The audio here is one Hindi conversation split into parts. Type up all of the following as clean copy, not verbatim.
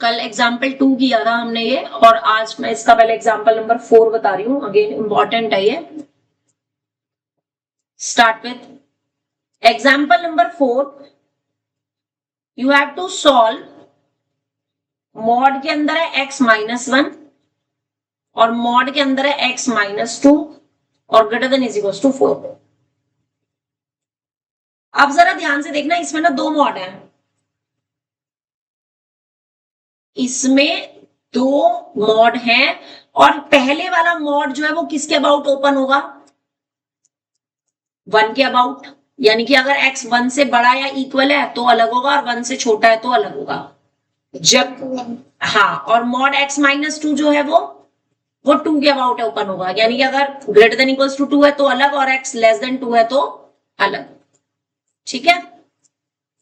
कल एग्जाम्पल 2 किया था हमने ये, और आज मैं इसका पहले एग्जाम्पल नंबर 4 बता रही हूँ। अगेन इंपॉर्टेंट है ये। Start with example number 4। You have to solve, mod के अंदर है x -1 और मॉड के अंदर है x -2 और greater than is equal to 4। अब जरा ध्यान से देखना, इसमें ना दो मॉड है, इसमें दो मॉड हैं, और पहले वाला मॉड जो है वो किसके अबाउट ओपन होगा? 1 के अबाउट, यानी कि अगर x 1 से बड़ा या इक्वल है तो अलग होगा, और 1 से छोटा है तो अलग होगा। जब हाँ, और मॉड x -2 जो है वो 2 के अबाउट ओपन होगा, यानी कि अगर ग्रेटर देन इक्वल्स टू 2 है तो अलग, और x लेस देन 2 है तो अलग। ठीक है,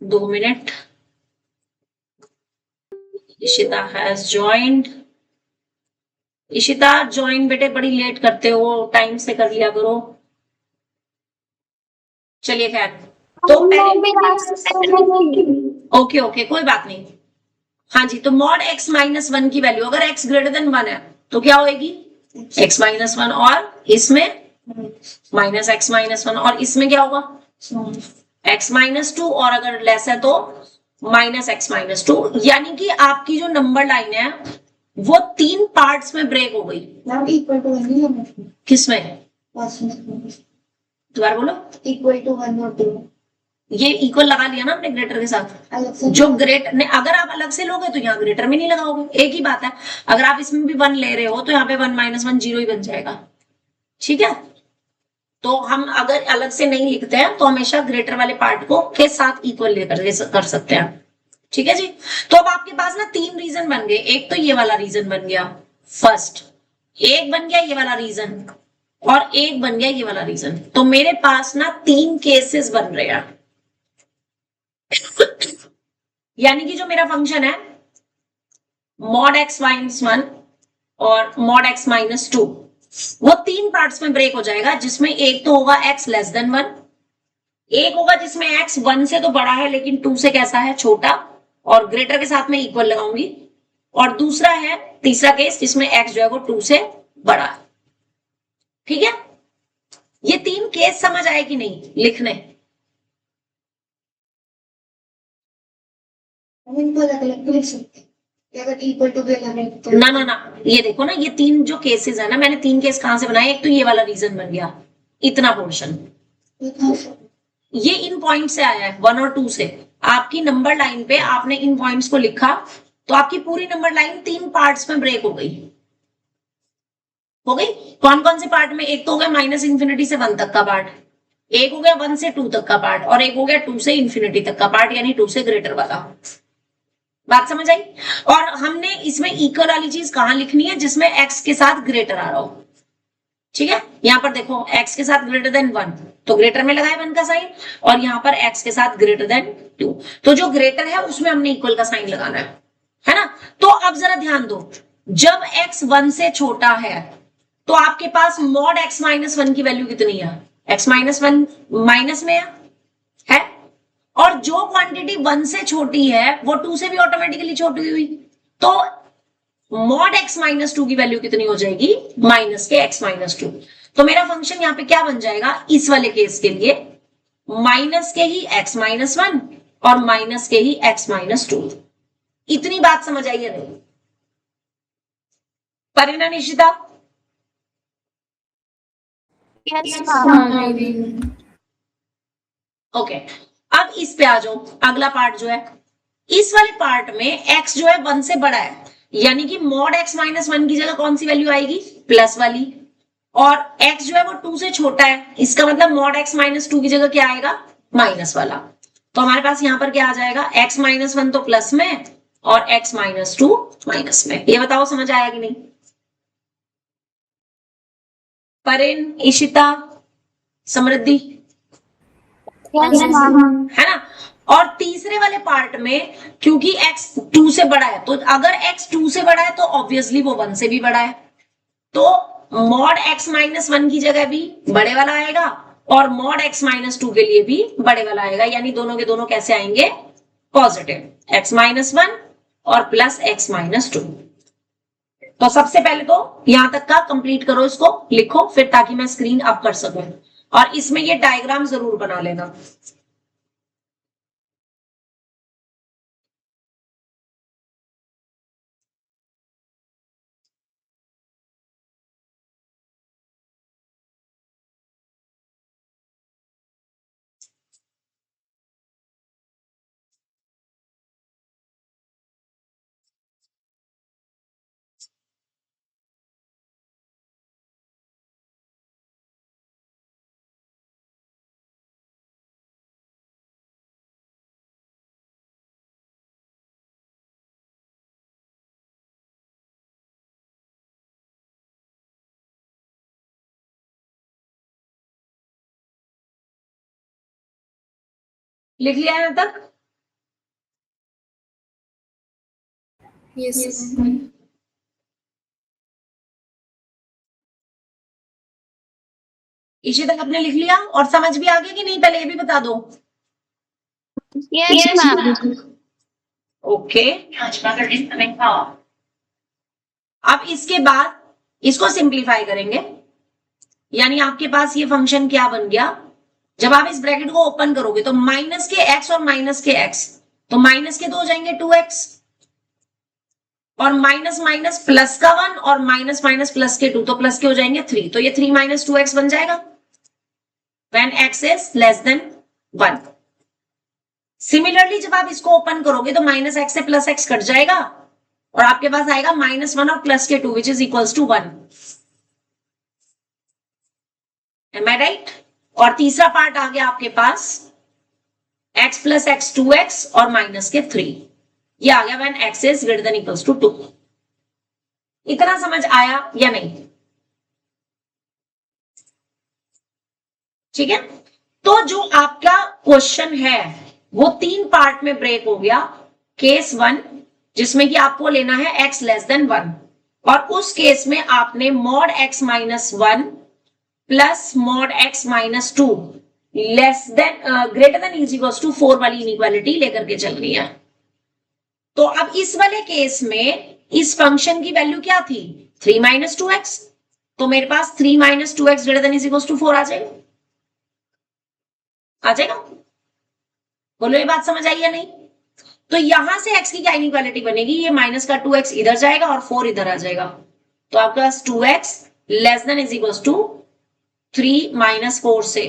2 minute. Ishita has joined. Ishita join बेटे, बड़ी लेट करते हो, टाइम से कर लिया करो। चलिए खैर, तो ओके ओके, कोई बात नहीं। हाँ जी, तो मॉड x -1 की वैल्यू अगर x ग्रेटर देन 1 है तो क्या होगी? x -1, और इसमें -x -1, और इसमें क्या होगा? x -2, और अगर लेस है तो -x -2। यानी कि आपकी जो नंबर लाइन है वो 3 पार्ट्स में ब्रेक हो गई। किसमें? दोबारा बोलो। इक्वल टू 1 और 2। ये इक्वल लगा लिया ना हमने ग्रेटर के साथ। जो ग्रेटर ने, अगर आप अलग से लोगे तो यहाँ ग्रेटर में नहीं लगाओगे, एक ही बात है। अगर आप इसमें भी 1 ले रहे हो तो यहाँ पे 1 -1 0 ही बन जाएगा। ठीक है, तो हम अगर अलग से नहीं लिखते हैं तो हमेशा ग्रेटर वाले पार्ट को के साथ इक्वल लेकर कर सकते हैं। ठीक है जी, तो अब आपके पास ना 3 रीजन बन गए। एक तो ये वाला रीजन बन गया फर्स्ट, एक बन गया ये वाला रीजन, और एक बन गया ये वाला रीजन। तो मेरे पास ना 3 केसेस बन रहे हैं। यानी कि जो मेरा फंक्शन है मॉड x -1 और मॉड x -2, वो 3 पार्ट्स में ब्रेक हो जाएगा, जिसमें एक तो होगा x लेस देन 1, एक होगा जिसमें x 1 से तो बड़ा है लेकिन 2 से कैसा है? छोटा, और ग्रेटर के साथ में इक्वल लगाऊंगी, और दूसरा है तीसरा केस जिसमें x जो है वो 2 से बड़ा है। ठीक है, ये 3 केस समझ आए कि नहीं लिखने? ना ना ना, ये देखो ना, ये 3 जो केसेस है ना, मैंने 3 केस कहां से बनाए? एक तो ये वाला रीजन बन गया, इतना पोर्शन, ये इन पॉइंट से आया है 1 और 2 से। आपकी नंबर लाइन पे आपने इन पॉइंट्स को लिखा तो आपकी पूरी नंबर लाइन 3 पार्ट्स में ब्रेक हो गई। हो गई? कौन कौन से पार्ट में? एक तो हो गया -∞ से 1 तक का पार्ट, एक हो गया 1 से 2 तक का पार्ट, और एक हो गया 2 से इंफिनिटी तक का पार्ट, यानी 2 से ग्रेटर वाला। बात समझ आई? और हमने इसमें इक्वल वाली चीज कहां लिखनी है? जिसमें x के साथ ग्रेटर आ रहा हो। ठीक है, यहां पर देखो x के साथ ग्रेटर देन 1, तो ग्रेटर में लगाए 1 का साइन, और यहां पर x के साथ ग्रेटर देन 2, तो जो ग्रेटर है उसमें हमने इक्वल का साइन लगाना है ना? तो अब जरा ध्यान दो, जब x 1 से छोटा है तो आपके पास मॉड x -1 की वैल्यू कितनी है? x -1 माइनस में है, और जो क्वांटिटी 1 से छोटी है वो 2 से भी ऑटोमेटिकली छोटी हुई, तो मॉड x -2 की वैल्यू कितनी हो जाएगी? माइनस के x -2। तो मेरा फंक्शन यहाँ पे क्या बन जाएगा इस वाले केस के लिए? माइनस के ही x -1 और माइनस के ही x -2। इतनी बात समझ आई है नहीं? परिणा, निशिता? ओके, अब इस पे आ जाओ। अगला पार्ट जो है, इस वाले पार्ट में x जो है 1 से बड़ा है, यानी कि मॉड x -1 की जगह कौन सी वैल्यू आएगी? प्लस वाली, और x जो है वो 2 से छोटा है, इसका मतलब मॉड x -2 की जगह क्या आएगा? माइनस वाला। तो हमारे पास यहां पर क्या आ जाएगा? x -1 तो प्लस में और x -2 माइनस में। ये बताओ समझ आया कि नहीं? परिन, इशिता, समृद्धि, है ना? और तीसरे वाले पार्ट में क्योंकि x 2 से बड़ा है, तो अगर x 2 से बड़ा है तो ऑब्वियसली वो 1 से भी बड़ा है, तो मॉड x -1 की जगह भी बड़े वाला आएगा, और मॉड x -2 के लिए भी बड़े वाला आएगा, यानी दोनों के दोनों कैसे आएंगे? पॉजिटिव। x -1 और प्लस x माइनस 2। तो सबसे पहले तो यहां तक का कंप्लीट करो, इसको लिखो फिर, ताकि मैं स्क्रीन अप कर सकूं। और इसमें ये डायग्राम जरूर बना लेना। लिख लिया यहां तक? यस। इसी तक आपने लिख लिया और समझ भी आ गया कि नहीं, पहले ये भी बता दो। Yes ma'am. ओके। अब इसके बाद इसको सिंप्लीफाई करेंगे, यानी आपके पास ये फंक्शन क्या बन गया, जब आप इस ब्रैकेट को ओपन करोगे तो माइनस के x और माइनस के x, तो माइनस के 2 हो जाएंगे 2x, और माइनस माइनस प्लस का 1 और माइनस माइनस प्लस के 2, तो प्लस के हो जाएंगे 3, तो ये 3 माइनस 2x बन जाएगा when x is less then 1। Similarly जब आप इसको ओपन करोगे तो माइनस एक्स से प्लस एक्स कट जाएगा और आपके पास आएगा -1 और प्लस के 2 which is equals to 1। Am I right? और तीसरा पार्ट आ गया आपके पास x प्लस एक्स 2x और माइनस के 3, ये आ गया when x is greater than equals to 2। इतना समझ आया या नहीं? ठीक है, तो जो आपका क्वेश्चन है वो 3 पार्ट में ब्रेक हो गया। केस 1 जिसमें कि आपको लेना है x लेस देन 1, और उस केस में आपने mod x minus 1 plus mod x minus 2 less than greater than is equals to 4 वाली इनइक्वालिटी लेकर के चलनी है। तो अब इस वाले केस में इस फंक्शन की वैल्यू क्या थी? 3 माइनस 2x, तो मेरे पास 3 minus 2x greater than is equals to 4 आ जाएगा। आ जाएगा? बोलो ये बात समझ आई या नहीं? तो यहां से x की क्या इनइक्वालिटी बनेगी, ये माइनस का 2x इधर जाएगा और 4 इधर आ जाएगा, तो आपके पास 2x less than is equals to 3 minus 4 से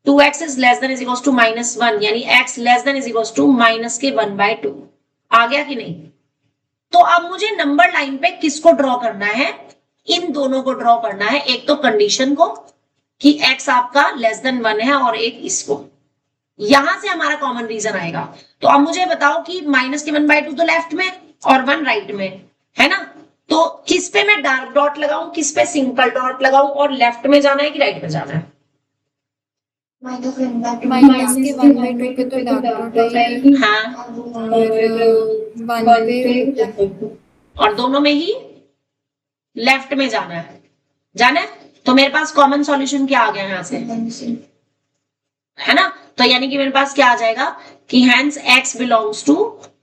2x is less than is equals to -1, यानी x less than is equals to minus के 1/2। आ गया कि नहीं? तो अब मुझे नंबर लाइन पे किसको ड्रॉ करना है? इन दोनों को ड्रॉ करना है, एक तो कंडीशन को कि x आपका लेस देन 1 है, और एक इसको। यहां से हमारा कॉमन रीजन आएगा। तो अब मुझे बताओ कि माइनस के 1/2 तो लेफ्ट में और 1 राइट में है ना, तो किस पे मैं डार्क डॉट लगाऊं, किस पे सिंपल डॉट लगाऊं, और लेफ्ट में जाना है कि राइट में जाना है? माइनस के 1/2 पे तो डार्क डॉट आएगी। हाँ, और 1 पे और दोनों में ही लेफ्ट में जाना है, जाना है। तो मेरे पास कॉमन सॉल्यूशन क्या आ गया यहां से, है ना? तो यानी कि मेरे पास क्या आ जाएगा कि hence x belongs to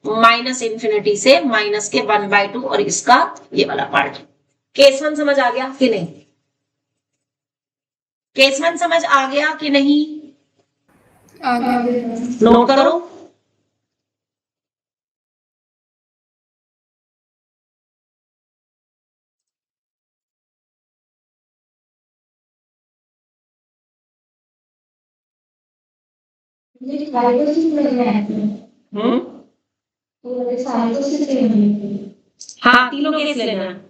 minus infinity से माइनस के 1/2, और इसका ये वाला पार्ट। केस 1 समझ आ गया कि नहीं? केस 1 समझ आ गया कि नहीं? आ गया। नोट करो। हाँ, तीनों केस लेना है।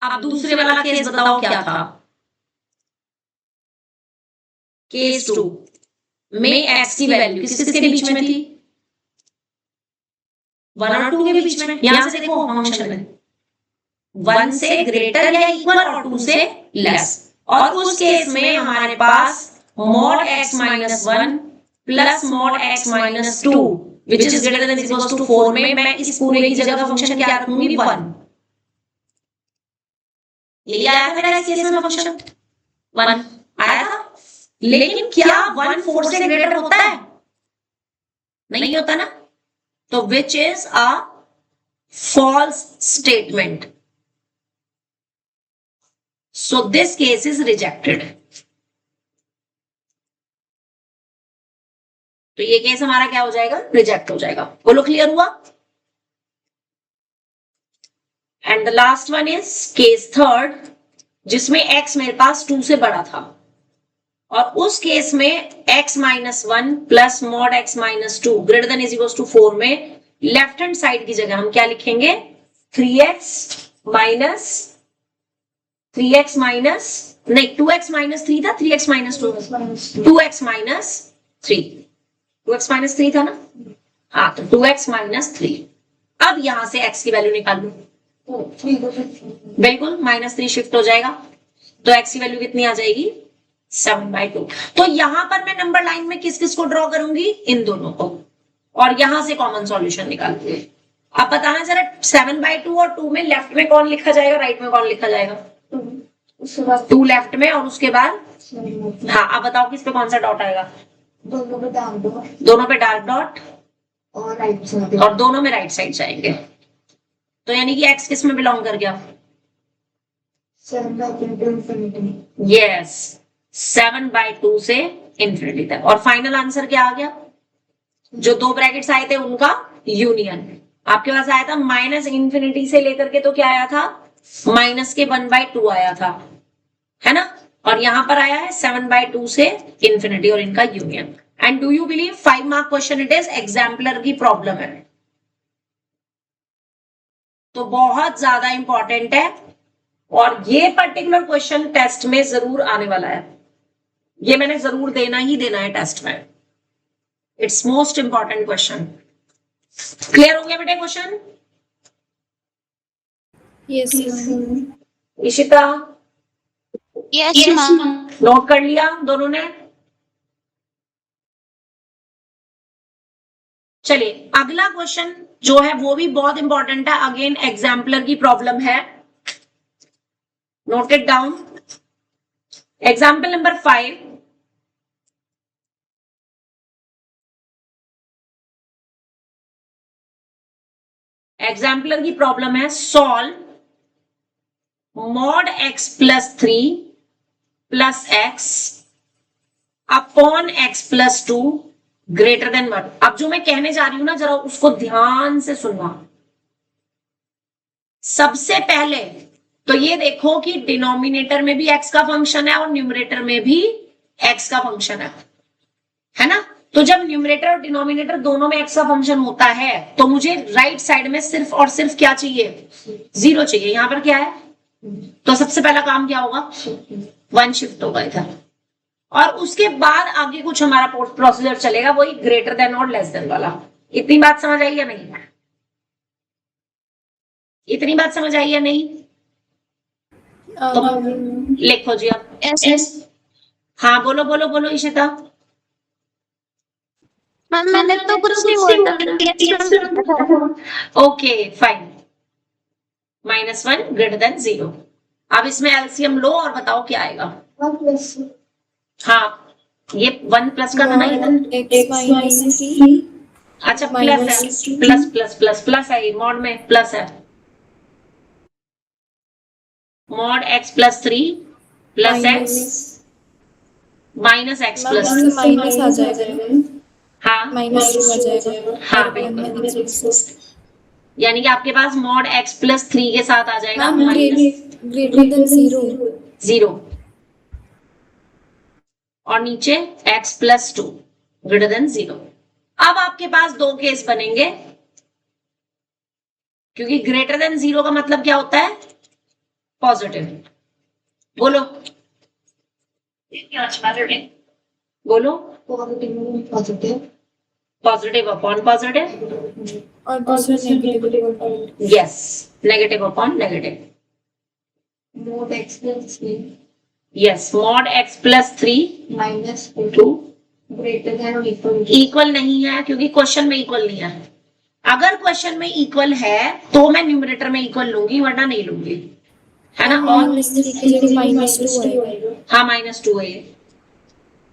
अब दूसरे वाला केस बताओ क्या था? केस 2 में x की वैल्यू किस किसके बीच में थी? 1 और 2 के बीच में। यहां से देखो फंक्शन में 1 से ग्रेटर या इक्वल और 2 से लेस। और उस केस में हमारे पास mod x minus 1 plus mod x minus 2 which is greater than equals to 4 में मैं इस पूरे की जगह का फंक्शन क्या रखूंगी 1। यही आया था मेरा इस केस में फंक्शन 1 आया था। लेकिन क्या 1 4 से ग्रेटर होता है? नहीं होता ना, तो which is a false statement. So this case is rejected. तो ये केस हमारा क्या हो जाएगा? रिजेक्ट हो जाएगा। बोलो क्लियर हुआ? And the last one is case third, जिसमें x मेरे पास 2 से बड़ा था और उस केस में x minus 1 plus mod x minus 2 greater than is equals to 4 में लेफ्ट हैंड साइड की जगह हम क्या लिखेंगे 3x माइनस 2x माइनस 3 था, 3x minus 2x minus 3, 2x minus 3 था ना, हाँ तो 2x माइनस 3। अब यहां से x की वैल्यू निकाल लो, बिल्कुल -3 शिफ्ट हो जाएगा, तो x की वैल्यू कितनी आ जाएगी 7/2। तो यहां पर मैं नंबर लाइन में किस किस को ड्रॉ करूंगी? इन दोनों को, और यहां से कॉमन सॉल्यूशन निकालूंगी। अब बताना जरा 7/2 और 2 में लेफ्ट में कौन लिखा जाएगा, राइट में कौन लिखा जाएगा? 2 लेफ्ट में और उसके बाद हाँ, अब बताओ किस पे कौन सा डॉट आएगा? दोनों पे डार्क डॉट और राइट साइड, और दोनों में राइट साइड जाएंगे। तो यानी कि x किस में बिलोंग कर गया? 7/2 यस, 7/2 से इंफिनिटी तक। और फाइनल आंसर क्या आ गया? जो 2 ब्रैकेट्स आए थे उनका यूनियन। आपके पास आया था -∞ से लेकर के, तो क्या आया था -1/2 आया था, है ना, और यहां पर आया है 7/2 से इंफिनिटी और इनका union. And do you believe 5 mark question it is, exemplar की प्रॉब्लम है, तो बहुत ज्यादा इंपॉर्टेंट है और ये पर्टिकुलर क्वेश्चन टेस्ट में जरूर आने वाला है, ये मैंने जरूर देना ही देना है टेस्ट में। It's most important question. Clear हो गया बेटे question? Yes Ishita yes ma'am. Note कर लिया दोनों ने? चलिए अगला क्वेश्चन जो है वो भी बहुत इंपॉर्टेंट है, अगेन एग्जाम्पलर की प्रॉब्लम है, note it down. Example number 5, exemplar की प्रॉब्लम है solve mod x plus 3 plus x upon x plus 2 greater then 1। अब जो मैं कहने जा रही हूं ना, जरा उसको ध्यान से सुनना। सबसे पहले तो ये देखो कि डिनोमिनेटर में भी x का फंक्शन है और न्यूमरेटर में भी x का फंक्शन है ना। तो जब न्यूमरेटर और डिनोमिनेटर दोनों में x का फंक्शन होता है तो मुझे राइट साइड में सिर्फ और सिर्फ क्या चाहिए? 0 चाहिए। यहां पर क्या है? तो सबसे पहला काम क्या होगा? 1 शिफ्ट होगा इधर, और उसके बाद आगे कुछ हमारा प्रोसीजर चलेगा, वही ग्रेटर देन और लेस देन वाला। इतनी बात समझ आई या नहीं? इतनी बात समझ आई या नहीं? तो लिखो जी अब। यस हाँ बोलो बोलो बोलो इशिता। मैम, मैंने तो कुछ नहीं बोला। Okay fine, -1 greater than 0। अब इसमें एलसीएम लो और बताओ क्या आएगा। हाँ, ये 1 प्लस का था ना इधर। x माइनस 3 अच्छा प्लस है, प्लस प्लस प्लस प्लस है, मॉड में प्लस है, mod x plus 3 plus x minus x plus, minus आ जाएगा, हाँ -2 आ जाएगा। हाँ बिल्कुल, यानी कि आपके पास मॉड x प्लस 3 के साथ आ जाएगा ग्रेटर देन 0 और नीचे x प्लस 2 ग्रेटर देन 0। अब आपके पास 2 केस बनेंगे, क्योंकि ग्रेटर देन 0 का मतलब क्या होता है? पॉजिटिव। बोलो बोलो, पॉजिटिव अपॉन पॉजिटिव और दूसरा negative. Yes, negative upon negative. mod x plus 3 yes, mod x plus 3 minus 2 greater then और इक्वल इक्वल नहीं है, क्योंकि क्वेश्चन में इक्वल नहीं है। अगर क्वेश्चन में इक्वल है तो मैं न्यूमरेटर में इक्वल लूंगी, वरना नहीं लूंगी, है ना। और -3 की जगह -2 आएगा। हाँ -2 है ये,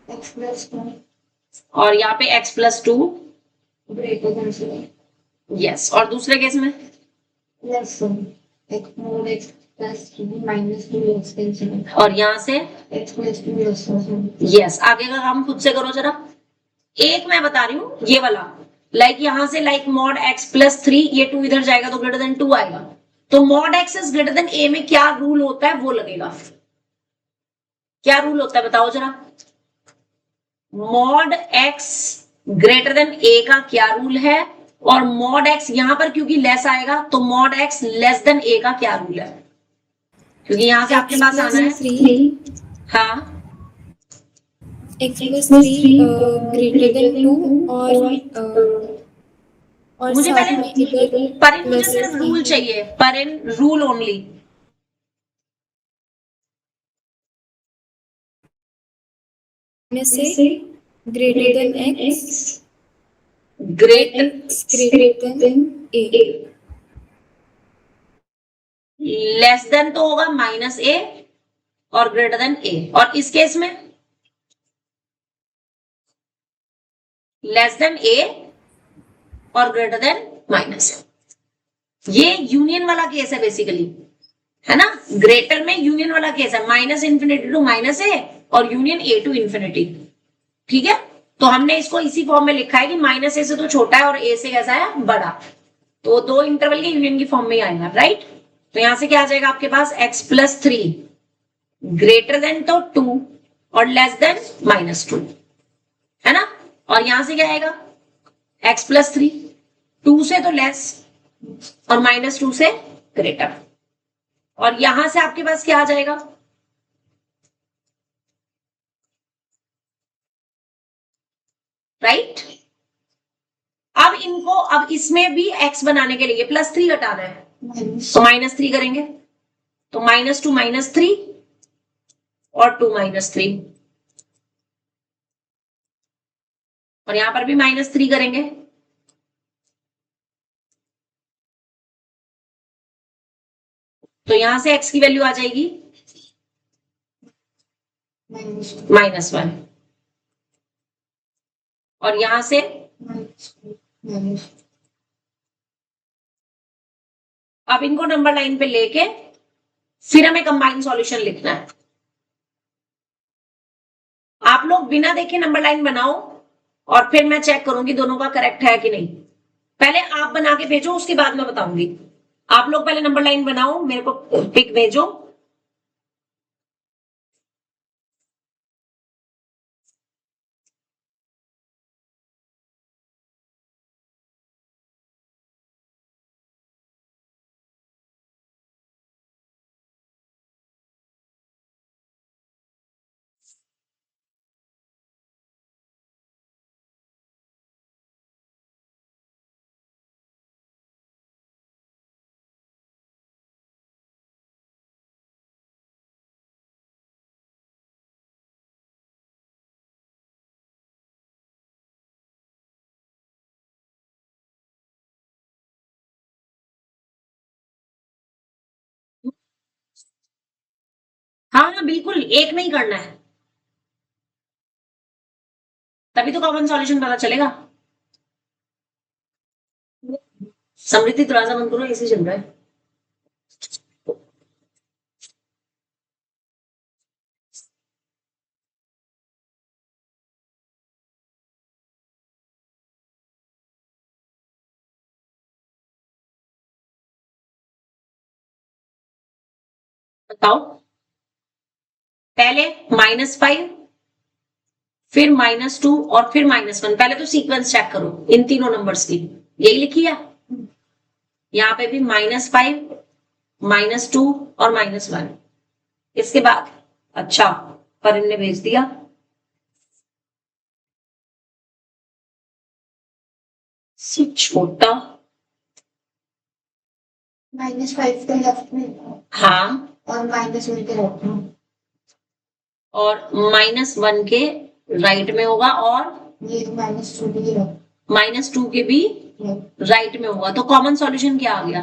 x प्लस 2 और यहाँ पे x plus 2 greater then 0 yes. और दूसरे केस में less than x mode x plus 3 minus 2 less then 0 और यहाँ से x plus 2 less then 0। Yes. आगे का काम खुद से करो जरा। एक मैं बता रही हूँ ये वाला, लाइक यहाँ से लाइक मॉड x प्लस 3, ये 2 इधर जाएगा तो ग्रेटर देन 2 आएगा। तो mod x is greater then a में क्या रूल होता है वो लगेगा। क्या रूल होता है बताओ जरा। Mod x greater then a का क्या रूल है, और मॉड x यहां पर क्योंकि लेस आएगा तो mod x less then a का क्या रूल है, क्योंकि यहां से आपके पास आना है। 3 हाँ x प्लस 3 ग्रेटर देन 2 और मुझे साथ पहले में इधर पर इन मुझे प्लस सिर्फ रूल चाहिए, पर इन रूल ओनली। में से greater than x great greater than a less than तो होगा -a और ग्रेटर देन a, और इस केस में लेस देन a और ग्रेटर देन माइनस। ये यूनियन वाला केस है बेसिकली, है ना। ग्रेटर में यूनियन वाला केस है, -∞ टू -a और यूनियन a टू इंफिनिटी। ठीक है, तो हमने इसको इसी फॉर्म में लिखा है कि -a से तो छोटा है और a से कैसा है बड़ा, तो दो इंटरवल के यूनियन की फॉर्म में ही आएगा, राइट। तो यहां से क्या आ जाएगा आपके पास x प्लस 3 ग्रेटर देन तो 2 और लेस देन -2, है ना। और यहां से क्या आएगा x प्लस 3 2 से तो लेस और -2 से ग्रेटर, और यहां से आपके पास क्या आ जाएगा राइट। अब इनको, अब इसमें भी x बनाने के लिए +3 हटाना है, तो -3 करेंगे, तो -2 -3 और 2 -3, और यहां पर भी -3 करेंगे, तो यहां से x की वैल्यू आ जाएगी -1, और यहां से अब इनको नंबर लाइन पे लेके फिर हमें कंबाइंड सॉल्यूशन लिखना है। आप लोग बिना देखे नंबर लाइन बनाओ और फिर मैं चेक करूंगी दोनों का करेक्ट है कि नहीं। पहले आप बना के भेजो, उसके बाद मैं बताऊंगी। आप लोग पहले नंबर लाइन बनाओ, मेरे को पिक भेजो। हाँ हाँ बिल्कुल, एक नहीं करना है, तभी तो कॉमन सॉल्यूशन पता चलेगा। समृद्धि दरवाजा बंद करो, ऐसे चल रहा है। बताओ, पहले -5 फिर -2 और फिर -1। पहले तो सीक्वेंस चेक करो इन तीनों नंबर्स की, यही लिखी है। यहाँ पे भी -5 -2 और -1। इसके बाद अच्छा, पर इनने भेज दिया छोटा, -5 के लेफ्ट में हाँ और -1 के राइट में। और -1 के राइट में होगा और ये -2 भी है। -2 के भी राइट में होगा। तो कॉमन सॉल्यूशन क्या आ गया?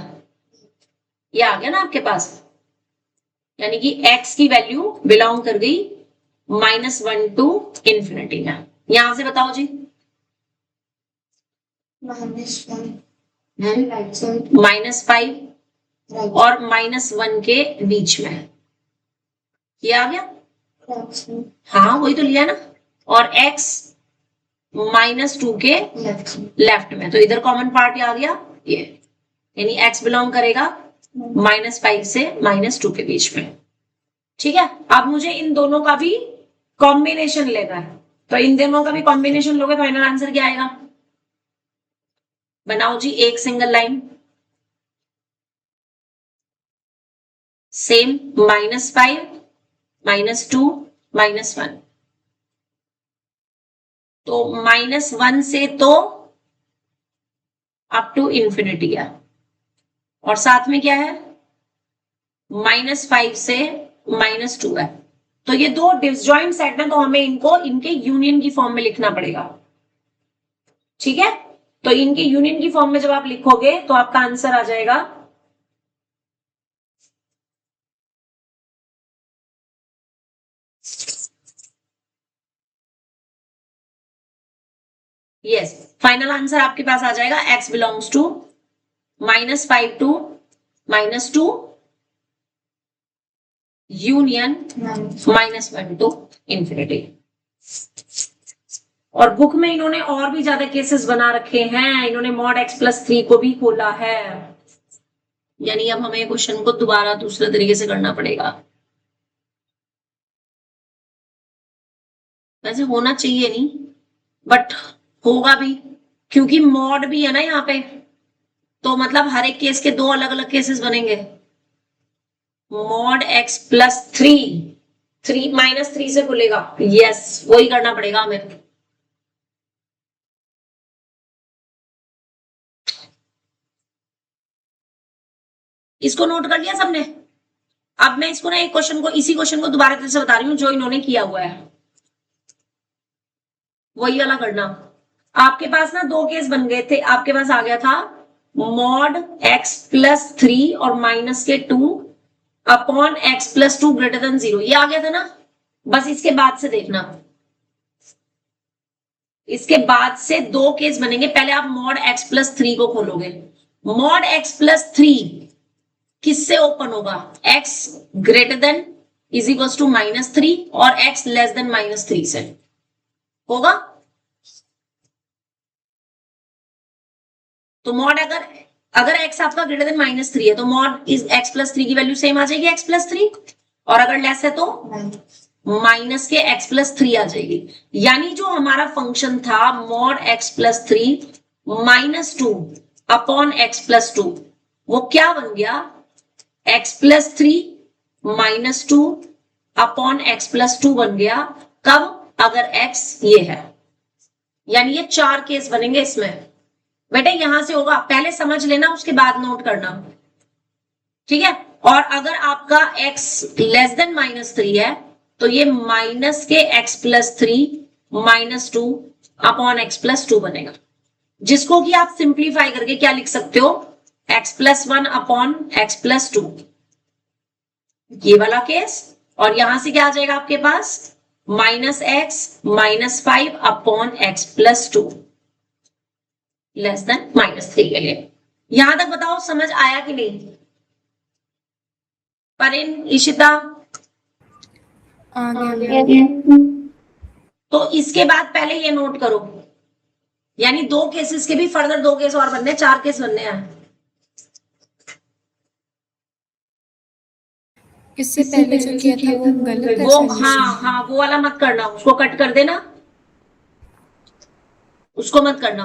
ये आ गया ना आपके पास, यानी कि x की वैल्यू बिलोंग कर गई -1 टू इंफिनिटी में। यहां से बताओ जी, -1 राइट साइड, -5 राइट और -1 के बीच में, ये आ गया। साइड, हाँ वही तो लिया ना। और x -2 के लेफ्ट लेफ्ट में, तो इधर कॉमन पार्ट आ गया ये, यानी x बिलोंग करेगा -5 से -2 के बीच में। ठीक है, अब मुझे इन दोनों का भी कॉम्बिनेशन लेना है, तो इन दोनों का भी कॉम्बिनेशन लोगे तो फाइनल आंसर क्या आएगा? बनाओ जी एक सिंगल लाइन, सेम -5 -2 -1। तो -1 से तो अप टू इंफिनिटी है, और साथ में क्या है? -5 से -2 है। तो ये दो डिसजॉइंट सेट है, तो हमें इनको इनके यूनियन की फॉर्म में लिखना पड़ेगा। ठीक है, तो इनके यूनियन की फॉर्म में जब आप लिखोगे तो आपका आंसर आ जाएगा यस, फाइनल आंसर आपके पास आ जाएगा x belongs to -5 to -2 union -1 to infinity. और बुक में इन्होंने और भी ज्यादा केसेस बना रखे हैं, इन्होंने mod x+3 को भी खोला है, यानी अब हमें क्वेश्चन को दोबारा दूसरे तरीके से करना पड़ेगा। वैसे होना चाहिए नहीं, बट होगा भी, क्योंकि मॉड भी है ना यहाँ पे, तो मतलब हर एक केस के दो अलग अलग केसेस बनेंगे। mod x+3 -3 से खुलेगा, यस वही करना पड़ेगा हमें। इसको नोट कर लिया सबने? अब मैं इसको ना एक क्वेश्चन को, इसी क्वेश्चन को दोबारा से बता रही हूँ जो इन्होंने किया हुआ है, वही वाला करना। आपके पास ना दो केस बन गए थे, आपके पास आ गया था mod x+3 और -2 अपॉन x+2 ग्रेटर देन 0, ये आ गया था ना। बस इसके बाद से देखना, इसके बाद से दो केस बनेंगे। पहले आप mod x+3 को खोलोगे, mod x+3 किससे ओपन होगा? x greater than is equal to -3 और x लेस देन -3 से होगा। तो मॉड अगर x आपका ग्रेटर देन -3 है तो मॉड इज x+3 की वैल्यू सेम आ जाएगी x+3, और अगर लेस है तो माइनस के x+3 आ जाएगी। यानी जो हमारा फंक्शन था मॉड x+3 -2 अपॉन x+2, वो क्या बन गया? x+3 -2 अपॉन x+2 बन गया। कब? अगर x ये है, यानी ये 4 केस बनेंगे इसमें। बेटे यहां से होगा, पहले समझ लेना उसके बाद नोट करना, ठीक है। और अगर आपका x लेस देन -3 है तो ये माइनस के x+3 -2 अपॉन x+2 बनेगा, जिसको कि आप सिंप्लीफाई करके क्या लिख सकते हो? x+1 अपॉन x+2, ये वाला केस। और यहां से क्या आ जाएगा आपके पास? -x -5 upon x+2 less than -3 के लिए। यहां तक बताओ समझ आया कि नहीं? परिन, इशिता, आ गया। तो इसके बाद पहले ये नोट करो, यानी दो केसेस के भी फर्दर दो केस और बनने, 4 केस बनने हैं। इससे पहले जो किया था वो गलत है वो solution? हाँ वो वाला मत करना, उसको कट कर देना, उसको मत करना।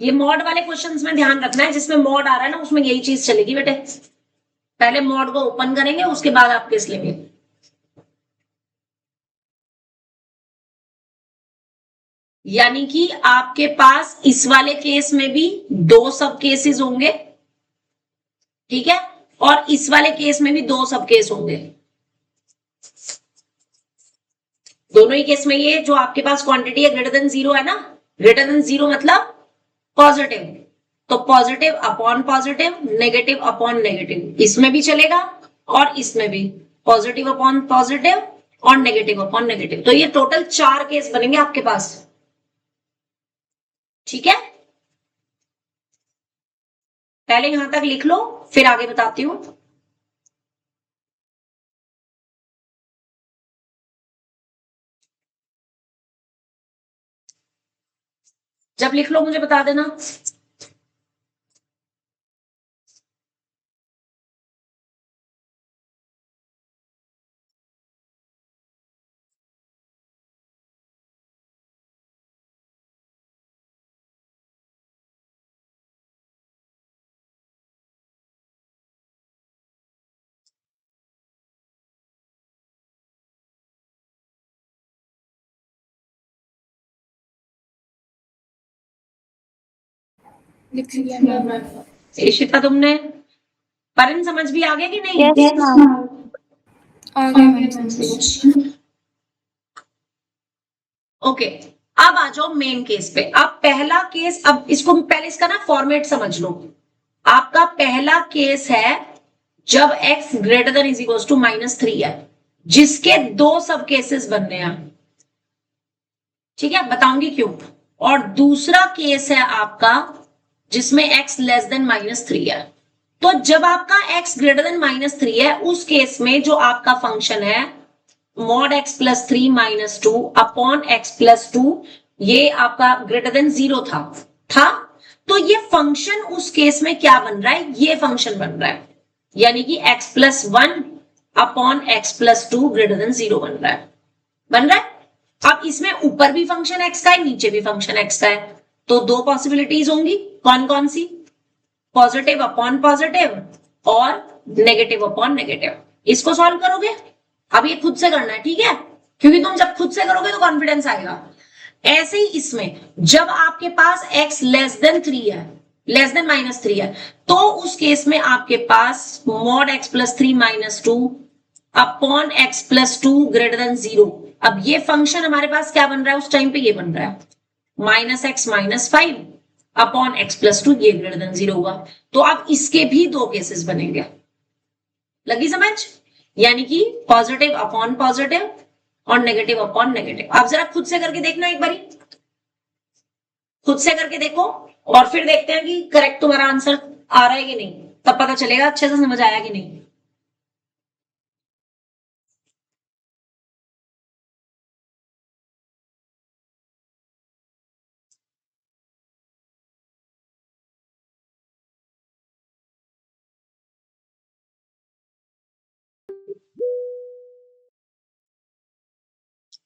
ये मॉड वाले क्वेश्चंस में ध्यान रखना है, जिसमें मॉड आ रहा है ना उसमें यही चीज चलेगी बेटे। पहले मॉड को ओपन करेंगे, उसके बाद आप केस लेंगे। यानी कि आपके पास इस वाले केस में भी 2 सब केसेस होंगे, ठीक है, और इस वाले केस में भी 2 सब केस होंगे। दोनों ही केस में ये जो आपके पास क्वांटिटी है ग्रेटर देन 0 है ना, ग्रेटर देन 0 मतलब पॉजिटिव, तो positive upon positive, negative upon negative, इसमें भी चलेगा और इसमें भी, पॉजिटिव अपॉन पॉजिटिव और नेगेटिव अपॉन नेगेटिव। तो ये टोटल 4 केस बनेंगे आपके पास, ठीक है। पहले यहां तक लिख लो, फिर आगे बताती हूं। जब लिख लो मुझे बता देना। लिख लिया मैम। इशिता तुमने, परन समझ भी आ गया कि नहीं? Yes ma'am. आ गया मैम। ओके, अब आ जाओ मेन केस पे। अब पहला केस, अब इसको पहले इसका ना फॉर्मेट समझ लो। आपका पहला केस है जब x greater than is equal to -3 है, जिसके 2 सब केसेस बनने हैं, ठीक है, बताऊंगी क्यों। और दूसरा केस है आपका जिसमें x लेस देन -3 है। तो जब आपका x ग्रेटर देन -3 है, उस केस में जो आपका फंक्शन है mod x plus 3 minus 2 upon x plus 2, ये आपका ग्रेटर देन 0 था। तो ये फंक्शन उस केस में क्या बन रहा है, ये फंक्शन बन रहा है, यानी कि x plus 1 upon x plus 2 greater then 0 बन रहा है। अब इसमें ऊपर भी फंक्शन x का है, नीचे भी फंक्शन x का है, तो 2 पॉसिबिलिटीज होंगी। कौन कौन सी? पॉजिटिव अपॉन पॉजिटिव और नेगेटिव अपॉन नेगेटिव। इसको सॉल्व करोगे, अब ये खुद से करना है, ठीक है, क्योंकि तुम जब खुद से करोगे तो कॉन्फिडेंस आएगा। ऐसे ही इसमें जब आपके पास x लेस देन 3 है, लेस देन -3 है, तो उस केस में आपके पास mod x plus 3 minus 2 upon x plus 2 greater then 0। अब ये फंक्शन हमारे पास क्या बन रहा है उस टाइम पे, ये बन रहा है -x minus 5 upon x plus 2, ये ग्रेटर देन 0 हुआ। तो अब इसके भी 2 केसेस बनेंगे, लगी समझ? यानी कि पॉजिटिव अपॉन पॉजिटिव और नेगेटिव अपॉन नेगेटिव। आप जरा खुद से करके देखना, एक बारी खुद से करके देखो और फिर देखते हैं कि करेक्ट तुम्हारा आंसर आ रहा है कि नहीं, तब पता चलेगा अच्छे से समझ आया कि नहीं।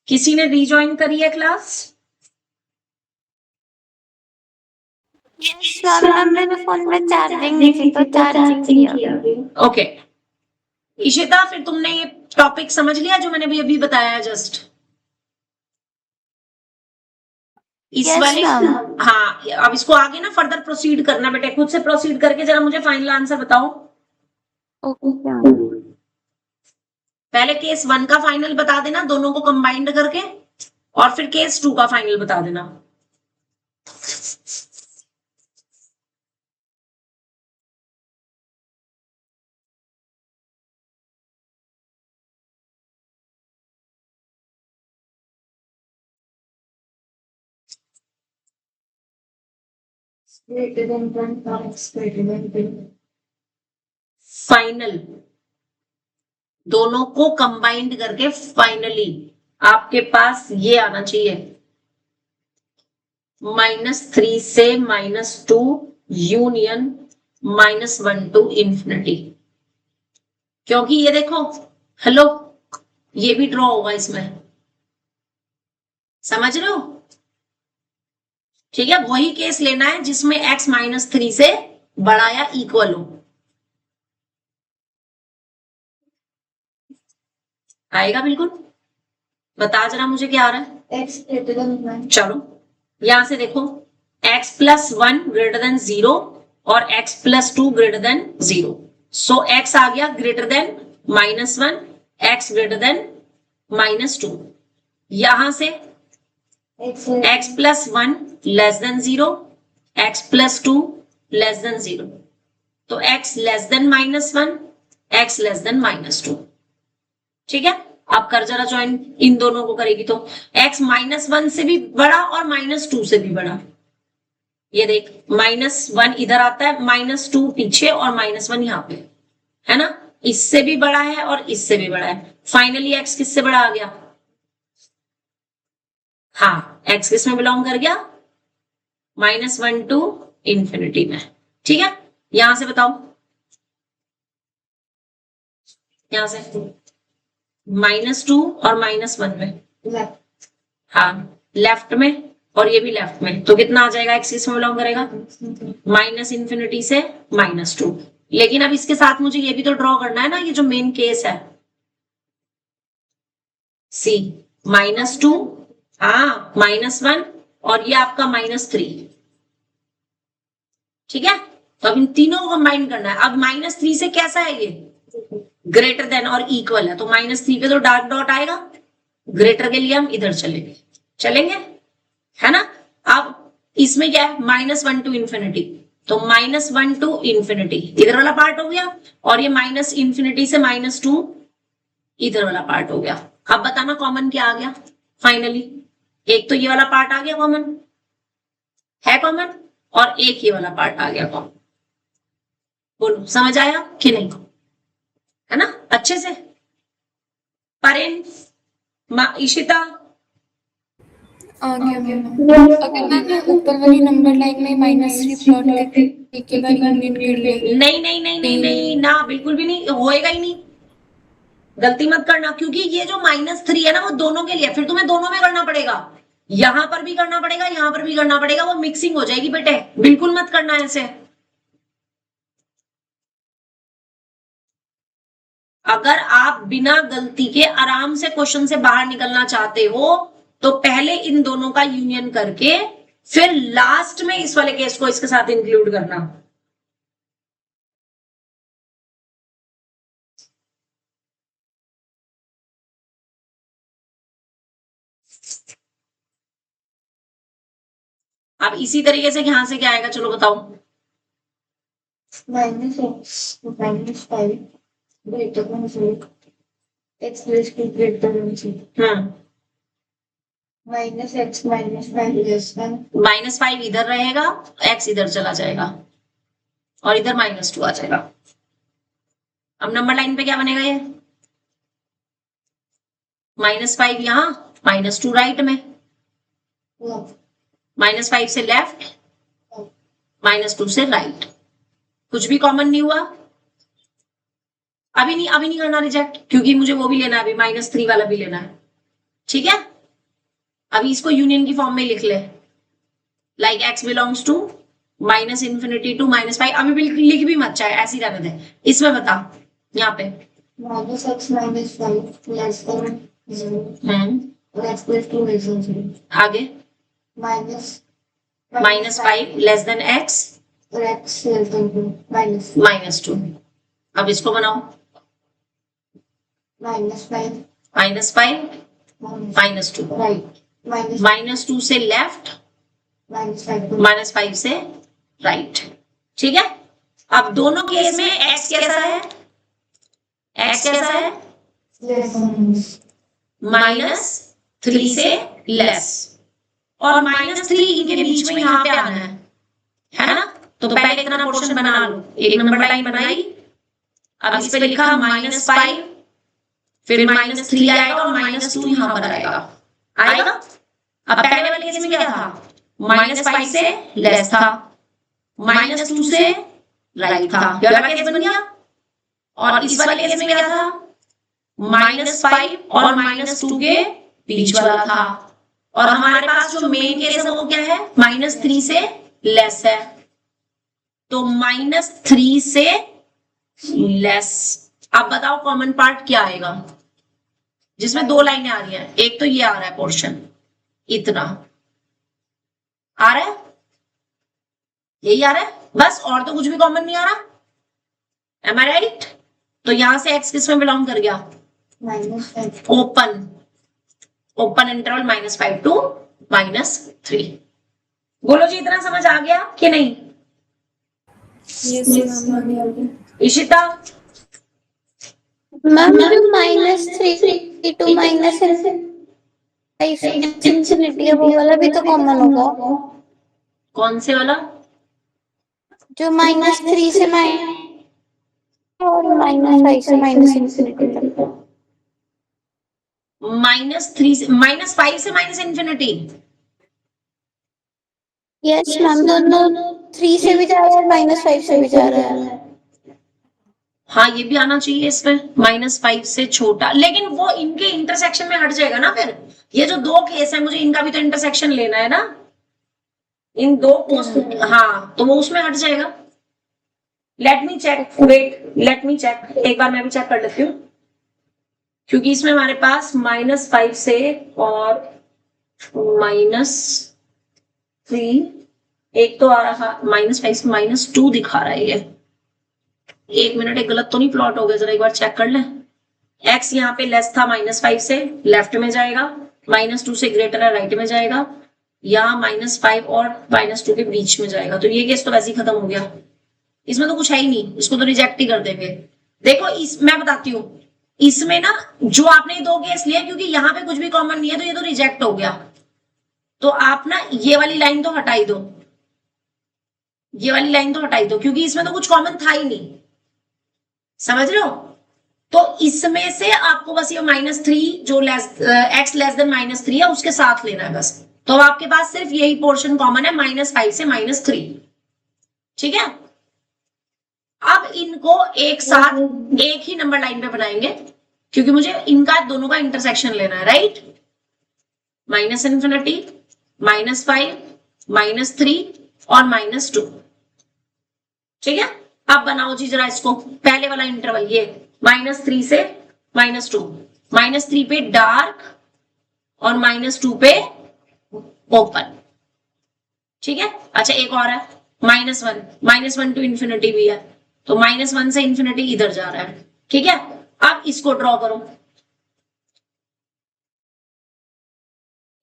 किसी ने रीजॉइन करी है क्लास? यस मैम, मेरे फोन में चार्जिंग नहीं थी तो चार्जिंग किया। ओके इशिता, फिर तुमने ये टॉपिक समझ लिया जो मैंने अभी बताया जस्ट? इस Yes, वाले ma'am. हाँ, अब इसको आगे ना फर्दर प्रोसीड करना बेटे, खुद से प्रोसीड करके जरा मुझे फाइनल आंसर बताओ। Okay ma'am. पहले केस 1 का फाइनल बता देना दोनों को कंबाइंड करके, और फिर केस 2 का फाइनल बता देना। फाइनल दोनों को कंबाइंड करके फाइनली आपके पास ये आना चाहिए -3 से -2 यूनियन -1 टू इंफिनिटी। क्योंकि ये देखो, हेलो, ये भी ड्रॉ होगा इसमें, समझ रहे हो? ठीक है, वही केस लेना है जिसमें x -3 से बड़ा या इक्वल हो। आएगा बिल्कुल, बता जरा मुझे क्या आ रहा है। x greater then 1। चलो यहां से देखो, x प्लस 1 ग्रेटर देन 0 और x प्लस 2 ग्रेटर देन 0। सो x आ गया greater than -1, x greater then -2। यहां से x plus 1 less than 0, x plus 2 less then 0, तो x less then -1, x less then -2। ठीक है, अब कर जरा ज्वाइन, इन दोनों को करेगी तो x -1 से भी बड़ा और -2 से भी बड़ा। ये देख, -1 इधर आता है, -2 पीछे और -1 यहाँ पे है ना, इससे भी बड़ा है और इससे भी बड़ा है। फाइनली x किससे बड़ा आ गया? हाँ, x किस में बिलोंग कर गया? -1 टू इंफिनिटी में। ठीक है, यहां से बताओ, यहां से -2 और -1 में, हाँ लेफ्ट में, और ये भी लेफ्ट में, तो कितना आ जाएगा? x किस में बिलोंग करेगा? -∞ से -2। लेकिन अब इसके साथ मुझे ये भी तो ड्रॉ करना है ना, ये जो मेन केस है, C -2, हाँ -1, और ये आपका -3। ठीक है, तो अब इन तीनों को कंबाइन करना है। अब -3 से कैसा है ये? ग्रेटर देन और इक्वल है, तो -3 पे तो डार्क डॉट आएगा। ग्रेटर के लिए हम इधर चलेंगे है ना। अब इसमें क्या है? -1 टू इंफिनिटी, तो -1 टू इंफिनिटी इधर वाला पार्ट हो गया, और ये -∞ से -2 इधर वाला पार्ट हो गया। अब बताना कॉमन क्या आ गया? फाइनली एक तो ये वाला पार्ट आ गया कॉमन, है कॉमन, और एक ये वाला पार्ट आ गया कॉमन। बोलो समझ आया कि नहीं? है ना, अच्छे से। परेन, इशिता, आ गया मैम। अगर मैम ऊपर वाली नंबर लाइन में -3 प्लॉट करके एक बार यूनियन कर ले। नहीं नहीं नहीं नहीं नहीं ना, बिल्कुल भी नहीं होएगा ही नहीं, गलती मत करना, क्योंकि ये जो -3 है ना वो दोनों के लिए, फिर तुम्हें दोनों में करना पड़ेगा, यहां पर भी करना पड़ेगा, यहां पर भी करना पड़ेगा, वो मिक्सिंग हो जाएगी बेटे, बिल्कुल मत करना ऐसे। अगर आप बिना गलती के आराम से क्वेश्चन से बाहर निकलना चाहते हो तो पहले इन दोनों का यूनियन करके फिर लास्ट में इस वाले केस को इसके साथ इंक्लूड करना। अब इसी तरीके से यहां से क्या आएगा, चलो बताओ। -5 greater than 0, x plus 2 greater than 0, -x -5 less than, -5 इधर रहेगा, x इधर चला जाएगा, और इधर -2 आ जाएगा। अब नंबर लाइन पे क्या बनेगा? ये -5 यहां, -2 राइट में, -5 से लेफ्ट, -2 से राइट, कुछ भी कॉमन नहीं हुआ। अभी नहीं करना रिजेक्ट, क्योंकि मुझे वो भी लेना है, अभी -3 वाला भी लेना है। ठीक है, अभी इसको यूनियन की फॉर्म में लिख ले, like x belongs to -∞ to -5। अभी बिल्कुल लिख भी मत, चाहे ऐसी रहने दे। इसमें बता, यहाँ पे -x -5 less than 0, x plus 2 less than 0, आगे -5 less than x x less than 2, -2। अब इसको बनाओ, -5 -5 -2, right, -2 से लेफ्ट, -5 -5 से राइट। ठीक है, अब दोनों केस में x कैसा है? x कैसा है? less than, -3 से लेस, और -3 इनके बीच में यहाँ पे आना है ना। तो पहले इतना पोर्शन बना लो, एक नंबर लाइन बनाई, अब इस पे लिखा -5, फिर -3 आएगा और -2 यहाँ पर आएगा। अब पहले वाले केस में क्या था? -5 से लेस था, -2 से राइट था, ये वाला केस बन गया। और इस वाले केस में क्या था? -5 और -2 के बीच वाला था, और हमारे पास जो मेन केस है वो क्या है? -3 से लेस है, तो -3 से लेस। अब बताओ कॉमन पार्ट क्या आएगा, जिसमें दो लाइनें आ रही हैं। एक तो ये आ रहा है पोर्शन, इतना आ रहा है, यही आ रहा है बस, और तो कुछ भी कॉमन नहीं आ रहा। M I right? तो यहां से x किस में बिलोंग कर गया? -5, ओपन, ओपन इंटरवल -5 to -3। बोलो जी, इतना समझ आ गया कि नहीं? यस मैम, आ गया। इशिता, मैम जो -3 to -5 इंफिनिटी है वो वाला भी तो कॉमन होगा। कौन से वाला? जो -3 से और -5 से -इंफिनिटी तक। -3 से -5 से -इंफिनिटी। यस मैम, दोनों 3 से भी जा रहा है, -5 से भी जा रहा है। हाँ, ये भी आना चाहिए इसमें, -5 से छोटा, लेकिन वो इनके इंटरसेक्शन में हट जाएगा ना फिर। ये जो दो केस है, मुझे इनका भी तो इंटरसेक्शन लेना है ना, इन दो को। हाँ, तो वो उसमें हट जाएगा। Let me check, wait, let me check, एक बार मैं भी चेक कर लेती हूँ, क्योंकि इसमें हमारे पास -5 से और -3, एक तो आ रहा -5 से -2 दिखा रहा है ये। एक मिनट, एक गलत तो नहीं प्लॉट हो गया, जरा एक बार चेक कर लें। x यहाँ पे लेस था -5 से, लेफ्ट में जाएगा, -2 से ग्रेटर है, राइट में जाएगा, यहाँ -5 और -2 के बीच में जाएगा। तो ये केस तो वैसे ही खत्म हो गया, इसमें तो कुछ है ही नहीं, इसको तो रिजेक्ट ही कर देंगे। देखो मैं बताती हूँ, इसमें ना जो आपने दो केस लिए, क्योंकि यहाँ पे कुछ भी कॉमन नहीं है तो ये तो रिजेक्ट हो गया। तो आप ना ये वाली लाइन तो हटाई दो, ये वाली लाइन तो हटाई दो, क्योंकि इसमें तो कुछ कॉमन था ही नहीं, समझ रहे हो? तो इसमें से आपको बस ये -3 जो x लेस देन -3 है उसके साथ लेना है बस। तो आपके पास सिर्फ यही पोर्शन कॉमन है, -5 से -3। ठीक है, अब इनको एक साथ एक ही नंबर लाइन पे बनाएंगे, क्योंकि मुझे इनका दोनों का इंटरसेक्शन लेना है, राइट? -इंफिनिटी, -5, -3 और -2। ठीक है, अब बनाओ जी जरा इसको, पहले वाला इंटरवल ये -3 से -2, -3 पे डार्क और -2 पे ओपन। ठीक है, अच्छा एक और है -1 टू इंफिनिटी भी है, तो -1 से इंफिनिटी इधर जा रहा है। ठीक है, अब इसको ड्रॉ करो,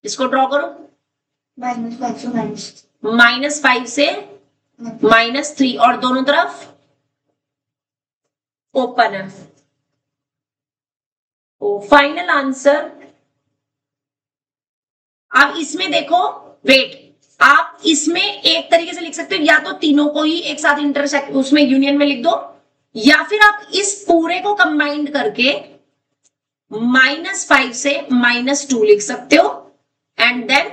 इसको ड्रॉ करो, -5 से -5 से -3 और दोनों तरफ ओपन है। तो फाइनल आंसर, अब इसमें देखो, वेट, आप इसमें एक तरीके से लिख सकते हो, या तो तीनों को ही एक साथ इंटरसेक्ट उसमें यूनियन में लिख दो, या फिर आप इस पूरे को कंबाइंड करके -5 से -2 लिख सकते हो, and then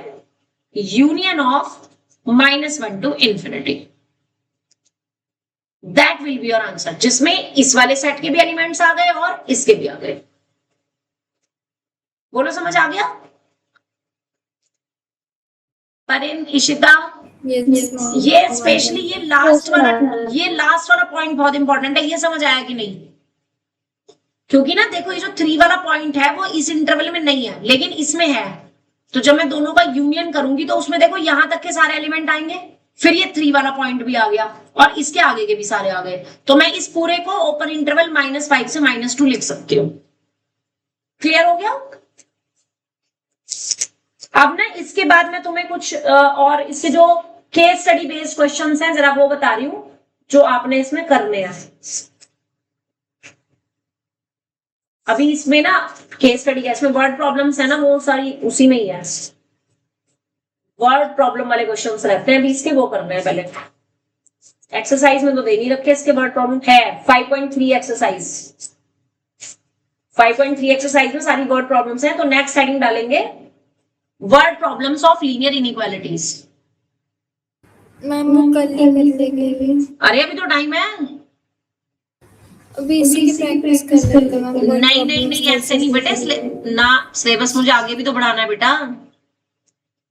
union of -1 to infinity. That will be your answer, जिसमें इस वाले सेट के भी एलिमेंट्स आ गए और इसके भी आ गए। बोलो, समझ आ गया? परिन, इशिता, ये स्पेशली ये लास्ट वाला पॉइंट बहुत इंपॉर्टेंट है, ये समझ आया कि नहीं? क्योंकि ना देखो, ये जो 3 वाला पॉइंट है वो इस इंटरवल में नहीं है, लेकिन इसमें है। तो जब मैं दोनों का यूनियन करूंगी तो उसमें देखो यहां तक के सारे एलिमेंट आएंगे, फिर ये 3 वाला पॉइंट भी आ गया और इसके आगे के भी सारे आ गए। तो मैं इस पूरे को ओपन इंटरवल -5 से -2 लिख सकती हूँ। क्लियर हो गया? अब ना इसके बाद मैं तुम्हें कुछ और इसके जो केस स्टडी बेस्ड क्वेश्चंस हैं जरा वो बता रही हूं, जो आपने इसमें करने हैं। अभी इसमें ना केस स्टडी है, इसमें वर्ड प्रॉब्लम्स है ना, वो सारी उसी में ही है, वर्ड प्रॉब्लम वाले क्वेश्चंस रहते हैं, अभी इसके वो करने हैं पहले। एक्सरसाइज में तो दे नहीं रखे इसके वर्ड प्रॉब्लम है। 5.3 एक्सरसाइज, 5.3 एक्सरसाइज में सारी वर्ड प्रॉब्लम्स हैं। तो नेक्स्ट हेडिंग डालेंगे word problems of linear inequalities. Ma'am वो कल ही कर लेंगे, अरे अभी तो टाइम है, अभी इसी की प्रैक्टिस कर लेते हैं। नहीं नहीं नहीं, ऐसे नहीं बेटे, ना सिलेबस मुझे आगे भी तो बढ़ाना है बेटा,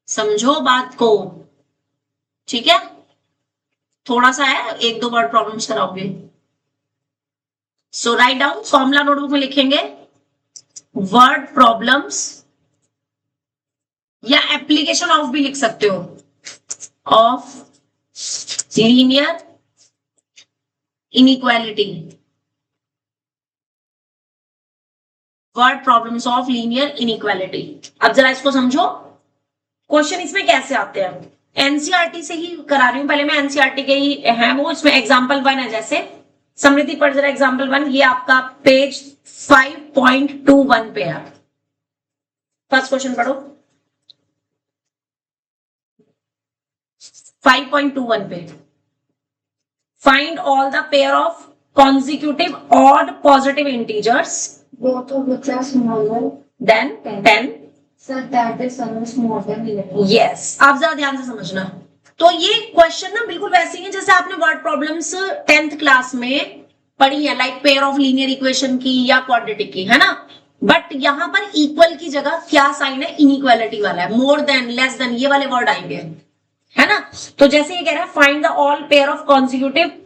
समझो बात को। ठीक है, थोड़ा सा है, 1-2 वर्ड प्रॉब्लम्स कराओगे। सो राइट डाउन, फॉर्मूला नोटबुक में लिखेंगे वर्ड प्रॉब्लम्स, या एप्लीकेशन ऑफ भी लिख सकते हो, of linear inequality. Word problems of linear inequality. अब जरा इसको समझो, क्वेश्चन इसमें कैसे आते हैं। एनसीईआरटी से ही करा रही हूं, पहले मैं एनसीईआरटी के ही है वो, इसमें एग्जाम्पल 1 है। जैसे समृद्धि पढ़ जरा एग्जाम्पल 1, ये आपका पेज 5.21 पे है। फर्स्ट क्वेश्चन पढ़ो 5.21 पे। Find all the pair of consecutive odd positive integers both of which are smaller then 10 so that the sum is more than 11. yes। आप जरा ध्यान से समझना। तो ये क्वेश्चन ना बिल्कुल वैसे ही है जैसे आपने वर्ड प्रॉब्लम्स 10th क्लास में पढ़ी है, like pair of linear equation की या क्वाड्रेटिक की, है ना। बट यहां पर इक्वल की जगह क्या साइन है, इनइक्वालिटी वाला है। मोर देन, लेस देन, ये वाले वर्ड आएंगे, है ना। तो जैसे ये कह रहा है find the all pair of consecutive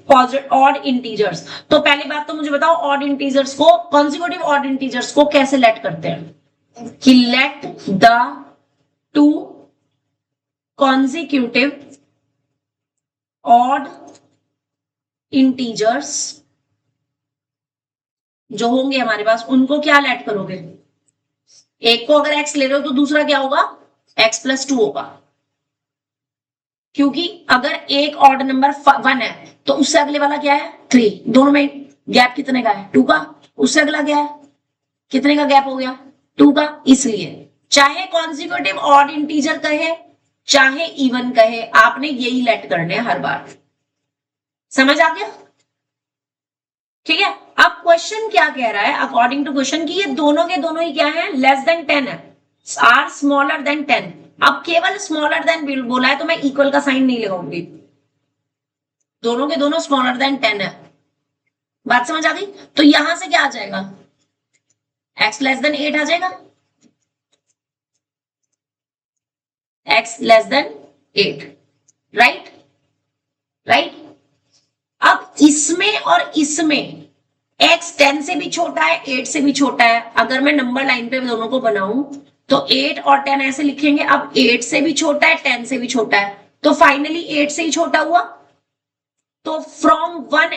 odd integers, तो पहली बात तो मुझे बताओ ऑड इंटीजर्स को, कॉन्जिक्यूटिव ऑड इंटीजर्स को कैसे लेट करते हैं कि let the two consecutive odd integers जो होंगे हमारे पास, उनको क्या लेट करोगे। एक को अगर x ले रहे हो तो दूसरा क्या होगा, x+2 होगा, क्योंकि अगर एक ऑड नंबर 1 है तो उससे अगले वाला क्या है 3, दोनों में गैप कितने का है 2 का, उससे अगला क्या है, कितने का गैप हो गया 2 का। इसलिए चाहे कॉन्जिक्यूटिव ऑड इंटीजर कहे चाहे इवन कहे, आपने यही लेट करने हैं हर बार। समझ आ गया, ठीक है। अब क्वेश्चन क्या कह रहा है अकॉर्डिंग टू क्वेश्चन कि ये दोनों के दोनों ही क्या है, लेस देन 10 है, आर स्मॉलर देन 10। अब केवल स्मॉलर देन बोला है तो मैं इक्वल का साइन नहीं लगाऊंगी, दोनों के दोनों स्मॉलर देन 10 है। बात समझ आ गई। तो यहां से क्या आ जाएगा, x लेस देन 8 आ जाएगा, x less then 8, right right. अब इसमें और इसमें x 10 से भी छोटा है 8 से भी छोटा है। अगर मैं नंबर लाइन पे दोनों को बनाऊं तो 8 और 10 ऐसे लिखेंगे। अब 8 से भी छोटा है 10 से भी छोटा है, तो फाइनली 8 से ही छोटा हुआ। तो फ्रॉम 1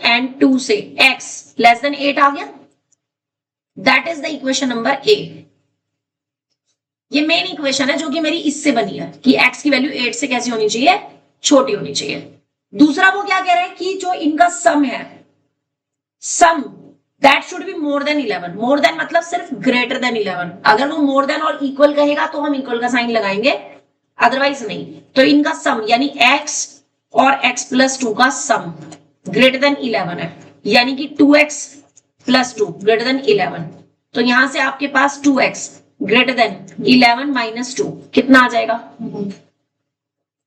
and 2 से x लेस देन 8 आ गया। That is the equation number A. ये मेन इक्वेशन है जो कि मेरी इससे बनी है कि x की वैल्यू 8 से कैसी होनी चाहिए, छोटी होनी चाहिए। दूसरा वो क्या कह रहा है कि जो इनका सम है, sum that should be more than 11। More than मतलब सिर्फ ग्रेटर देन 11। अगर वो मोर देन और इक्वल कहेगा तो हम इक्वल का साइन लगाएंगे, अदरवाइज नहीं। तो इनका सम यानी x और x+2 का सम ग्रेटर देन 11 है, यानी कि 2x+2 ग्रेटर देन 11। तो यहां से आपके पास 2x ग्रेटर देन 11 - 2 कितना आ जाएगा,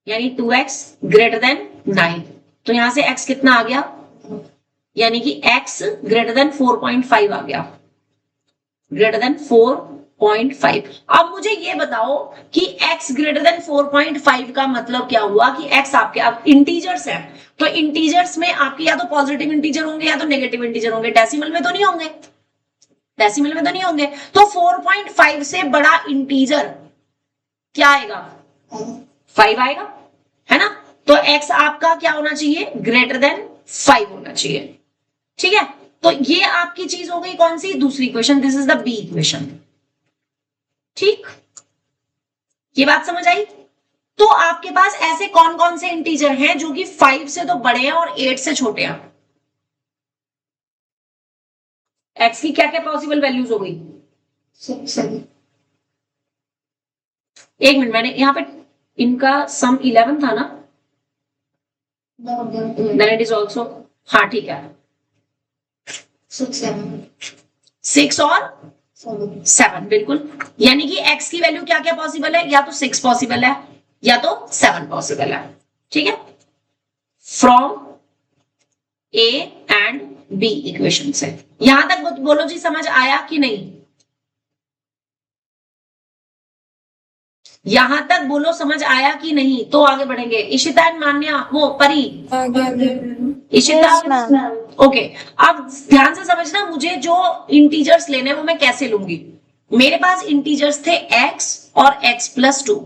यानी 2x ग्रेटर देन 9। तो यहां से x कितना आ गया, यानी कि x ग्रेटर देन 4.5 आ गया, ग्रेटर देन 4.5। अब मुझे ये बताओ कि x ग्रेटर देन 4.5 का मतलब क्या हुआ कि x आपके अब इंटीजर्स है, तो इंटीजर्स में आपके या तो पॉजिटिव इंटीजर होंगे या तो नेगेटिव इंटीजर होंगे, डेसिमल में तो नहीं होंगे, डेसिमल में तो नहीं होंगे। तो 4.5 से बड़ा इंटीजर क्या आएगा, 5 आएगा, है ना। तो x आपका क्या होना चाहिए, ग्रेटर देन 5 होना चाहिए, ठीक है। तो ये आपकी चीज हो गई कौन सी, दूसरी equation. This is the B equation, ठीक। ये बात समझ आई। तो आपके पास ऐसे कौन कौन से इंटीजर हैं जो कि 5 से तो बड़े हैं और 8 से छोटे हैं। x की क्या क्या पॉसिबल वैल्यूज हो गई, 6 7। एक मिनट, मैंने यहाँ पे इनका सम 11 था ना, then it is also, हाँ ठीक है 6 और 7 बिल्कुल। यानी कि x की वैल्यू क्या क्या पॉसिबल है, या तो 6 पॉसिबल है या तो 7 पॉसिबल है, ठीक है। From a and b equation से। यहां तक बोलो जी, समझ आया कि नहीं, यहां तक बोलो समझ आया कि नहीं, तो आगे बढ़ेंगे। इशिता एंड मान्या, वो परी, इशिता, ओके। अब ध्यान से समझना, मुझे जो इंटीजर्स लेने वो मैं कैसे लूंगी। मेरे पास इंटीजर्स थे x और x+2,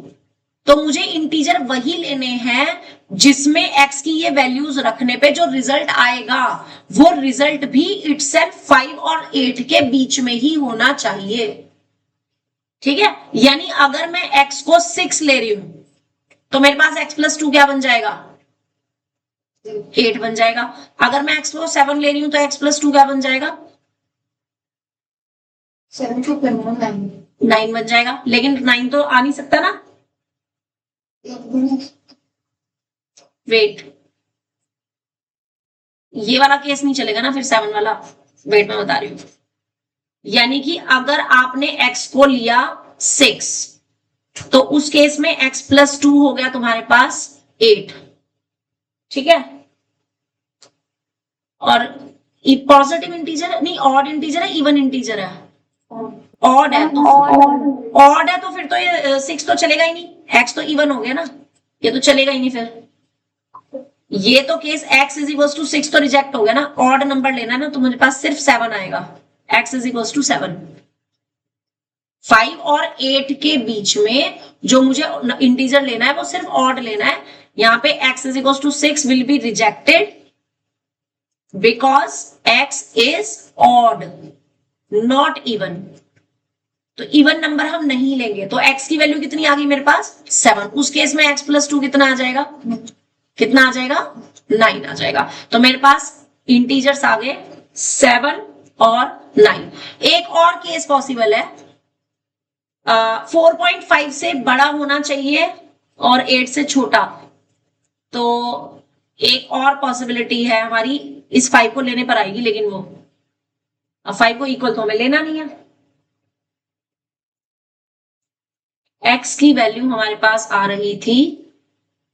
तो मुझे इंटीजर वही लेने हैं जिसमें x की ये वैल्यूज रखने पे जो रिजल्ट आएगा वो रिजल्ट भी इटसेल्फ 5 और 8 के बीच में ही होना चाहिए। ठीक है, यानी अगर मैं x को 6 ले रही हूं तो मेरे पास x प्लस 2 क्या बन जाएगा? 8 बन जाएगा। अगर मैं x को 7 ले रही हूं तो x प्लस 2 क्या बन जाएगा? 7 to 9. 9 बन जाएगा। लेकिन 9 तो आ नहीं सकता ना, वेट, ये वाला केस नहीं चलेगा ना फिर 7 वाला, वेट मैं बता रही हूं। यानी कि अगर आपने x को लिया 6 तो उस केस में x प्लस 2 हो गया तुम्हारे पास 8। ठीक है, और पॉजिटिव इंटीजर नहीं, ऑड इंटीजर है, इवन इंटीजर है? ऑड है, तो ऑड है तो फिर तो ये 6 तो चलेगा ही नहीं, x तो इवन हो गया ना, ये तो चलेगा ही नहीं फिर। ये तो case x is equal to 6 तो रिजेक्ट हो गया ना, ऑड नंबर लेना है ना, तो मुझे पास सिर्फ 7 आएगा, x इज इक्वल टू 7। 5 और 8 के बीच में जो मुझे इंटीजर लेना है वो सिर्फ ऑड लेना है। यहाँ पे x is equal to 6 will be rejected because x is odd not even. तो इवन नंबर हम नहीं लेंगे, तो x की वैल्यू कितनी आ गई मेरे पास? 7। उस केस में x प्लस 2 कितना आ जाएगा? कितना आ जाएगा? 9 आ जाएगा। तो मेरे पास इंटीजर्स आ गए 7 और 9। एक और केस पॉसिबल है, 4.5 से बड़ा होना चाहिए और 8 से छोटा। तो एक और पॉसिबिलिटी है हमारी, इस 5 को लेने पर आएगी, लेकिन वो 5 को इक्वल तो हमें लेना नहीं है। x की वैल्यू हमारे पास आ रही थी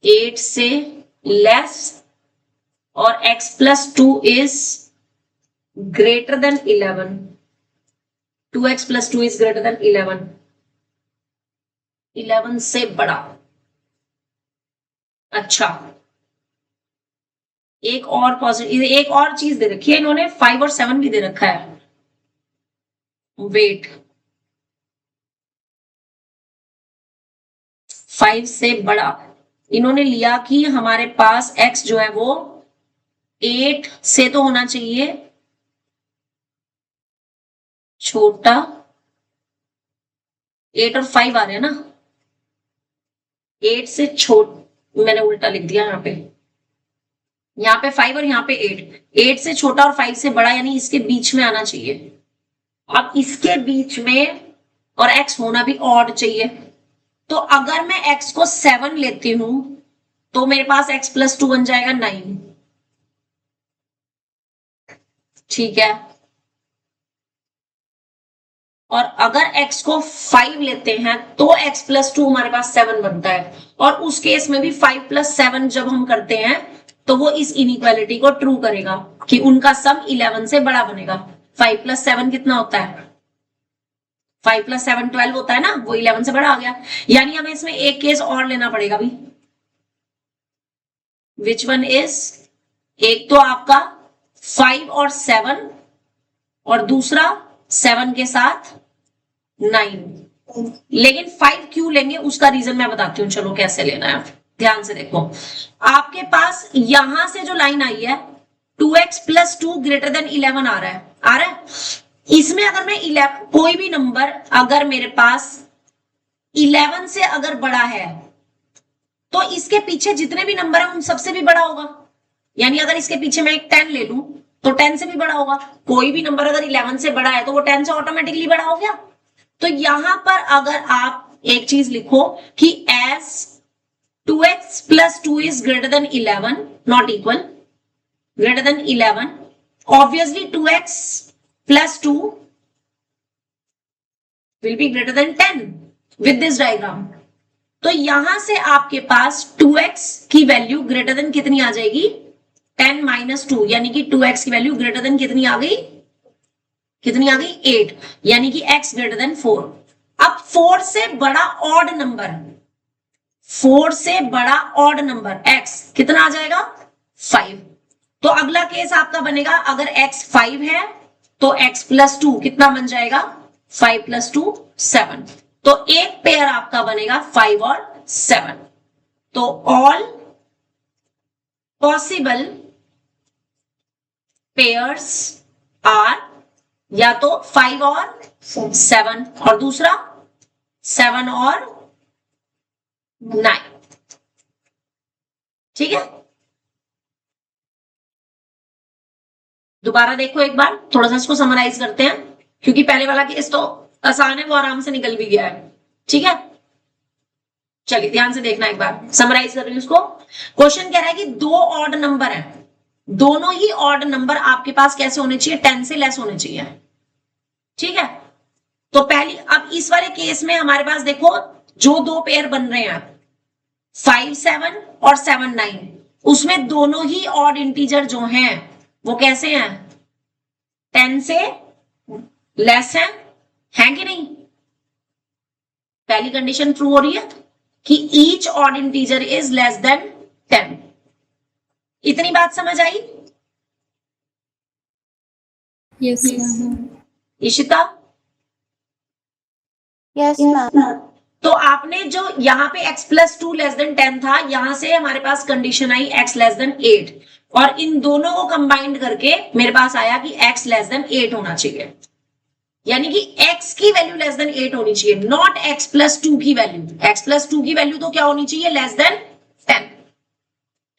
8 से लेस और x plus 2 is greater than 11। 2x plus 2 is greater than 11, 11 से बड़ा। अच्छा, एक और पॉजिटिव, एक और चीज दे रखी है इन्होंने, 5 और 7 भी दे रखा है। वेट, 5 से बड़ा इन्होंने लिया कि हमारे पास x जो है वो 8 से तो होना चाहिए छोटा, 8 और 5 आ रहे हैं ना, 8 से मैंने उल्टा लिख दिया यहाँ पे 5 और यहाँ पे 8 से छोटा और 5 से बड़ा, यानी इसके बीच में आना चाहिए। अब इसके बीच में और x होना भी ऑड चाहिए, तो अगर मैं x को 7 लेती हूं तो मेरे पास x प्लस 2 बन जाएगा 9। ठीक है, और अगर x को 5 लेते हैं तो x प्लस 2 हमारे पास 7 बनता है, और उस केस में भी 5 प्लस 7 जब हम करते हैं तो वो इस इनइक्वालिटी को ट्रू करेगा कि उनका सम 11 से बड़ा बनेगा। 5 प्लस 7 कितना होता है? 5 प्लस 7 12 होता है ना, वो 11 से बड़ा आ गया। यानी हमें इसमें एक केस और लेना पड़ेगा भी। Which one is? एक तो आपका 5 और 7 और दूसरा 7 के साथ 9। लेकिन 5 क्यों लेंगे उसका रीजन मैं बताती हूँ, चलो कैसे लेना है। ध्यान से देखो, आपके पास यहां से जो लाइन आई है 2x प्लस 2 ग्रेटर देन 11 आ रहा है। इसमें अगर मैं 11 कोई भी नंबर अगर मेरे पास 11 से अगर बड़ा है तो इसके पीछे जितने भी नंबर है उन सबसे भी बड़ा होगा। यानी अगर इसके पीछे मैं एक 10 ले लूं तो 10 से भी बड़ा होगा। कोई भी नंबर अगर 11 से बड़ा है तो वो 10 से ऑटोमेटिकली बड़ा हो गया। तो यहां पर अगर आप एक चीज लिखो कि as 2x plus 2 is greater than 11 not equal greater than 11, obviously 2x plus 2 will be greater than 10 with this diagram। तो यहां से आपके पास 2x की वैल्यू ग्रेटर देन कितनी आ जाएगी? 10 माइनस 2, यानी कि 2x की वैल्यू ग्रेटर देन कितनी आ गई? 8, यानी कि x ग्रेटर देन 4। अब 4 से बड़ा ऑड नंबर, 4 से बड़ा ऑड नंबर x कितना आ जाएगा? 5। तो अगला केस आपका बनेगा, अगर x 5 है तो x प्लस 2 कितना बन जाएगा? 5 प्लस 2 7। तो एक पेयर आपका बनेगा 5 और 7। तो ऑल पॉसिबल पेयर्स आर या तो 5 और 7 और दूसरा 7 और 9। ठीक है, दोबारा देखो एक बार, थोड़ा सा इसको समराइज करते हैं क्योंकि पहले वाला केस तो आसान है, वो आराम से निकल भी गया है। ठीक है, चलिए ध्यान से देखना, एक बार समराइज कर रही हूं इसको। क्वेश्चन कह रहा है कि दो ऑड नंबर है, दोनों ही ऑड नंबर आपके पास कैसे होने चाहिए, 10 से लेस होने चाहिए। ठीक है, तो पहली, अब इस वाले केस में हमारे पास देखो जो दो पेयर बन रहे हैं 5 7 और 7 9, उसमें दोनों ही ऑड इंटीजर जो हैं वो कैसे हैं, 10 से लेस हैं कि नहीं। पहली कंडीशन ट्रू हो रही है कि each odd integer is less than 10। इतनी बात समझ आई? Yes ma'am. Ishita, yes ma'am. तो आपने जो यहाँ पे x प्लस 2 लेस देन 10 था, यहां से हमारे पास कंडीशन आई x लेस देन 8, और इन दोनों को कंबाइंड करके मेरे पास आया कि x लेस देन 8 होना चाहिए, यानी कि x की वैल्यू लेस देन 8 होनी चाहिए, नॉट x प्लस 2 की वैल्यू। x प्लस 2 की वैल्यू तो क्या होनी चाहिए, लेस देन 10।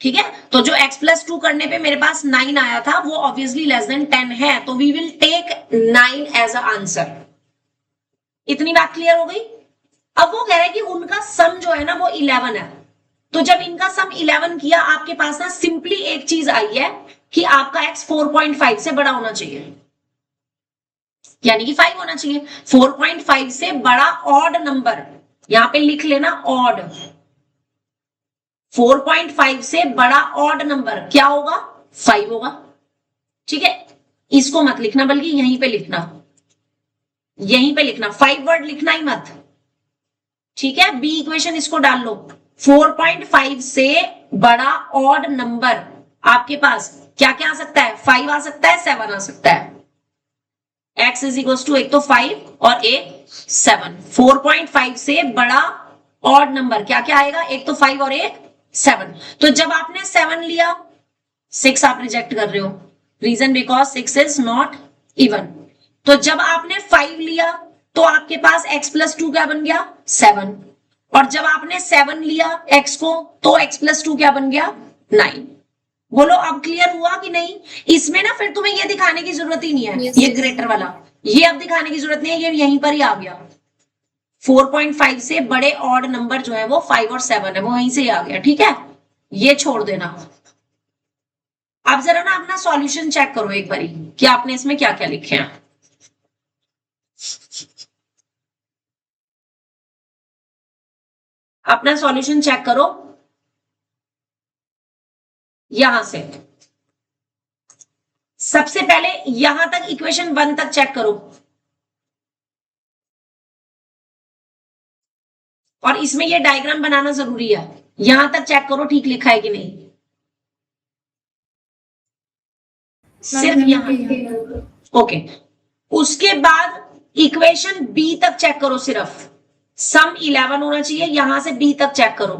ठीक है, तो जो x प्लस 2 करने पे मेरे पास 9 आया था वो ऑब्वियसली लेस देन 10 है, तो we will take 9 as a answer. इतनी बात क्लियर हो गई? अब वो कह रहे हैं कि उनका सम जो है ना वो 11 है, तो जब इनका सम 11 किया, आपके पास ना सिंपली एक चीज आई है कि आपका x 4.5 से बड़ा होना चाहिए, यानी कि 5 होना चाहिए। 4.5 से बड़ा ऑड नंबर, यहां पे लिख लेना ऑड, 4.5 से बड़ा ऑड नंबर क्या होगा, 5 होगा। ठीक है, इसको मत लिखना, बल्कि यहीं पे लिखना, यहीं पे लिखना, 5 वर्ड लिखना ही मत। ठीक है, बी इक्वेशन इसको डाल लो, 4.5 से बड़ा ऑड नंबर आपके पास क्या क्या आ सकता है, 5 आ सकता है, 7 आ सकता है। x इज इक्वल टू एक तो 5 और एक 7। 4.5 से बड़ा ऑड नंबर क्या क्या आएगा, एक तो 5 और एक 7। तो जब आपने 7 लिया, 6 आप रिजेक्ट कर रहे हो, reason because 6 is not even. तो जब आपने 5 लिया तो आपके पास x प्लस 2 क्या बन गया, 7, और जब आपने 7 लिया x को तो x प्लस 2 क्या बन गया, 9। बोलो अब क्लियर हुआ कि नहीं? इसमें ना फिर तुम्हें ये दिखाने की जरूरत ही नहीं है, Yes, ये yes. ग्रेटर वाला, ये अब दिखाने की जरूरत नहीं है, ये यहीं पर ही आ गया। 4.5 से बड़े ऑड नंबर जो है वो 5 और 7 है, वो वहीं से ही आ गया। ठीक है, ये छोड़ देना। अब जरा ना अपना सॉल्यूशन चेक करो एक बारी कि आपने इसमें क्या क्या लिखे हैं। अपना सॉल्यूशन चेक करो यहां से, सबसे पहले यहां तक इक्वेशन 1 तक चेक करो, और इसमें ये डायग्राम बनाना जरूरी है। यहां तक चेक करो ठीक लिखा है कि नहीं, सिर्फ यहां। ओके, उसके बाद इक्वेशन बी तक चेक करो, सिर्फ सम 11 होना चाहिए, यहां से बी तक चेक करो,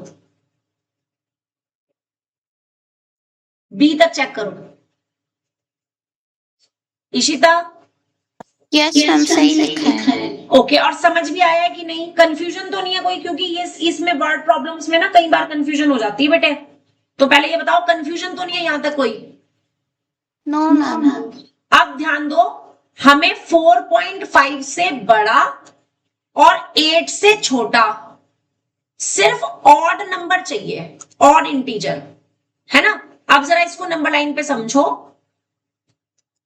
बी तक चेक करो। इशिता, यस मैम, सही लिखा है। ओके, और समझ भी आया है कि नहीं, कंफ्यूजन तो नहीं है कोई? क्योंकि ये इसमें वर्ड प्रॉब्लम्स में ना कई बार कंफ्यूजन हो जाती है बेटे, तो पहले ये बताओ कंफ्यूजन तो नहीं है यहां तक कोई? No ma'am. अब ध्यान दो, हमें 4.5 से बड़ा और 8 से छोटा सिर्फ ऑड नंबर चाहिए, ऑड इंटीजर, है ना। अब जरा इसको नंबर लाइन पे समझो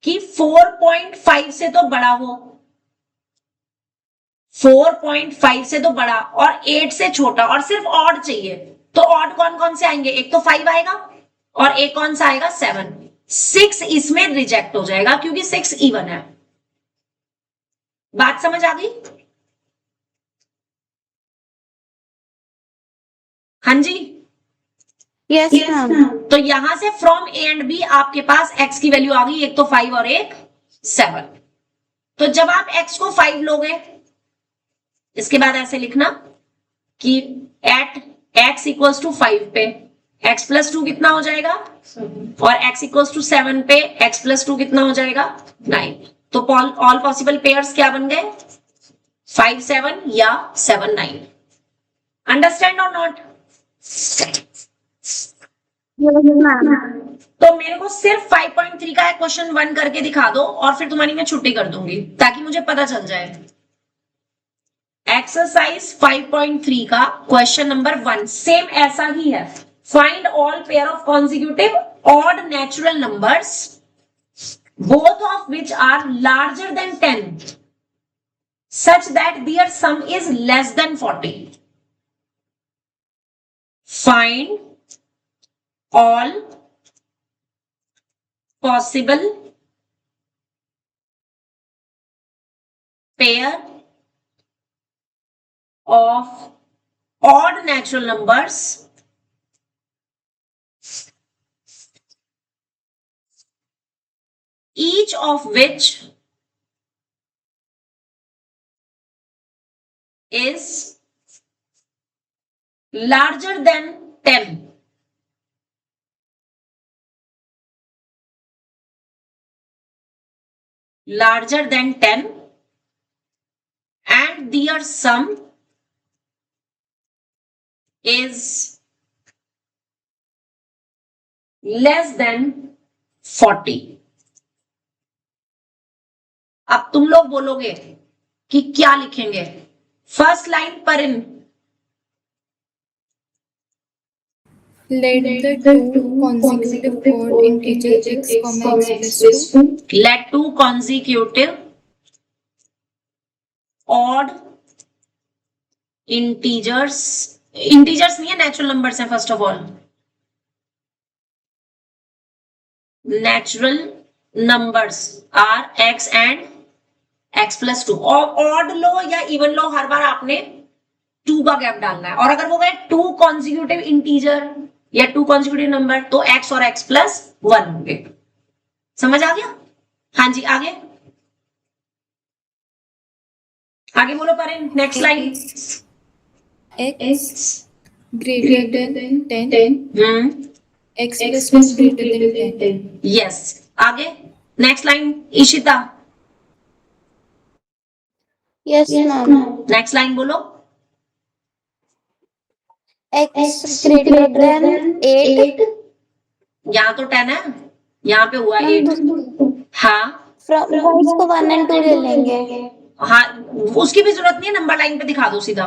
कि 4.5 से तो बड़ा हो, 4.5 से तो बड़ा और 8 से छोटा, और सिर्फ ऑड चाहिए, तो ऑड कौन कौन से आएंगे, एक तो 5 आएगा और एक कौन सा आएगा, 7। 6 इसमें रिजेक्ट हो जाएगा क्योंकि 6 इवन है। बात समझ आ गई? हाँ जी, यस मैम। तो यहां से फ्रॉम ए एंड बी आपके पास x की वैल्यू आ गई, एक तो 5 और एक 7। तो जब आप x को 5 लोगे, इसके बाद ऐसे लिखना कि एट x इक्वल्स टू 5 पे x प्लस 2 कितना हो जाएगा, और x इक्वल्स टू 7 पे x प्लस 2 कितना हो जाएगा, 9। तो ऑल पॉसिबल पेयर्स क्या बन गए, 5 7 या 7 9। अंडरस्टैंड और नॉट? तो मेरे को सिर्फ 5.3 का क्वेश्चन 1 करके दिखा दो और फिर तुम्हारी मैं छुट्टी कर दूंगी ताकि मुझे पता चल जाए। एक्सरसाइज 5.3 का क्वेश्चन नंबर 1 सेम ऐसा ही है। Find all pair of consecutive odd natural numbers both of which are larger than 10 such that their sum is less than 40. Find all possible pair of odd natural numbers each of which is larger than 10. Larger than 10 and their sum is less than 40. अब तुम लोग बोलोगे कि क्या लिखेंगे। फर्स्ट लाइन पर इन Let the two consecutive odd integer x, x plus 2 let two consecutive odd integers नहीं है, नेचुरल नंबर्स है। First of all natural numbers are x and x plus 2। Odd लो या इवन लो, हर बार आपने 2 का गैप डालना है। और अगर वो गए 2 कॉन्जिक्यूटिव इंटीजर या 2 कॉन्जिक्यूटिव नंबर तो x और x प्लस 1 होंगे। समझ आ गया? हाँ जी, आगे आगे बोलो पर next line. x greater than 10 x plus 1 greater than 10. Yes, आगे next line Ishita. Yes, ma'am. Next line बोलो। X greater than 8. यहाँ तो 10 है, यहाँ पे हुआ 8। हाँ From इसको 1 and 2 ले लेंगे. हाँ, उसकी भी जरूरत नहीं है, नंबर लाइन पे दिखा दो सीधा।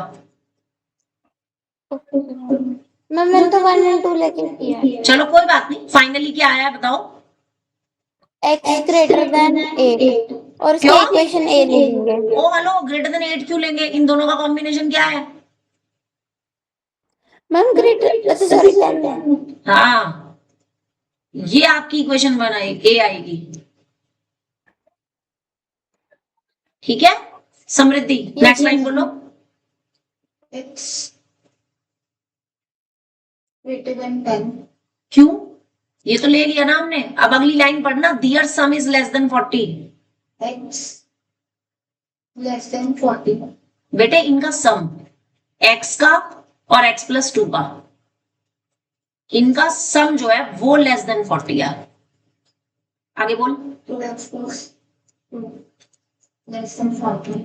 मैम मैंने तो 1 and 2 लेके किया. चलो कोई बात नहीं, फाइनली क्या आया बताओ। X greater than 8 और इसका क्यों? इक्वेशन A ले लेंगे. ओ हेलो, ग्रेटर देन 8 क्यों लेंगे? इन दोनों का कॉम्बिनेशन क्या है? Ma'am greater sorry 10. हाँ, ये आपकी इक्वेशन बनाएगी, ए आएगी। ठीक है समृद्धि, नेक्स्ट लाइन बोलो। X greater than 10. क्यों? ये तो ले लिया ना हमने। अब अगली लाइन पढ़ना, there sum is less than 40। X less than 40. बेटे इनका सम x का और x प्लस 2 का, इनका सम जो है वो लेस देन 40 है। आगे बोल। 2x plus 2 less than 40.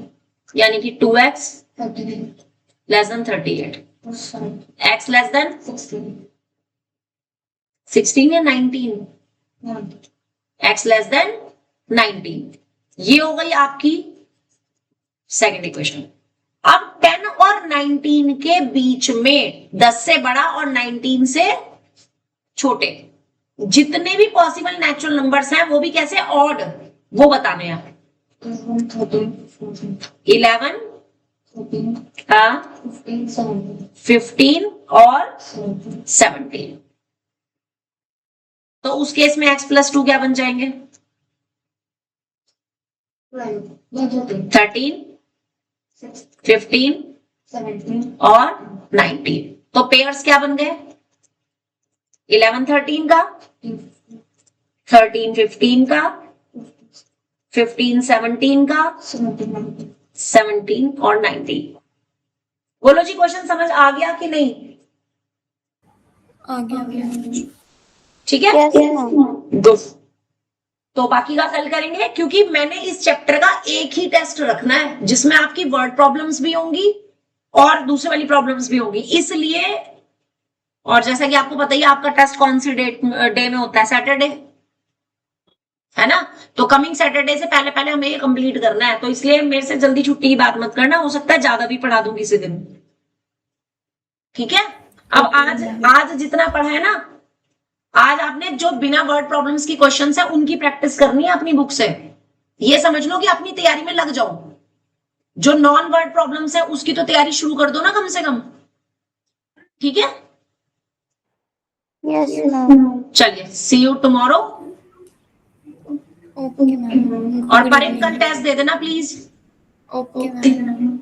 यानी कि 2x 38 less than 38, plus 5. x less then 16. 16 या 19, 1. x less then 19। ये हो गई आपकी सेकंड इक्वेशन। अब 10 और 19 के बीच में 10 से बड़ा और 19 से छोटे जितने भी पॉसिबल नेचुरल नंबर्स हैं वो भी कैसे ऑड, वो बताने हैं। 13, 14, 11 14, हाँ 15, 17, 15 और 17. 17। तो उस केस में x प्लस 2 क्या बन जाएंगे? 12, 13, 13, 15 17, और 19। तो पेयर्स क्या बन गए? 11 13 का, 13 15 का, 15 17 का, 17, 17 और 19। बोलो जी, क्वेश्चन समझ आ गया कि नहीं? आ गया। ठीक है, यस मैम। गुड। तो बाकी का कल करेंगे, क्योंकि मैंने इस चैप्टर का एक ही टेस्ट रखना है जिसमें आपकी वर्ड प्रॉब्लम्स भी होंगी और दूसरी वाली प्रॉब्लम्स भी होंगी, इसलिए। और जैसा कि आपको पता ही है, आपका टेस्ट कौन सी डे में होता है, सैटरडे, है ना। तो कमिंग सैटरडे से पहले पहले हमें ये कंप्लीट करना है, तो इसलिए मेरे से जल्दी छुट्टी की बात मत करना, हो सकता है ज्यादा भी पढ़ा दूं किसी दिन। ठीक है, अब आज जितना पढ़ा है ना, आज आपने जो बिना वर्ड प्रॉब्लम्स की क्वेश्चंस है उनकी प्रैक्टिस करनी है अपनी बुक से। ये समझ लो कि अपनी तैयारी में लग जाओ। जो नॉन वर्ड प्रॉब्लम्स है उसकी तो तैयारी शुरू कर दो ना कम से कम। ठीक है, यस मैम। चलिए, सी यू टुमारो। Okay ma'am. और परेड कल टेस्ट दे देना प्लीज। Okay ma'am.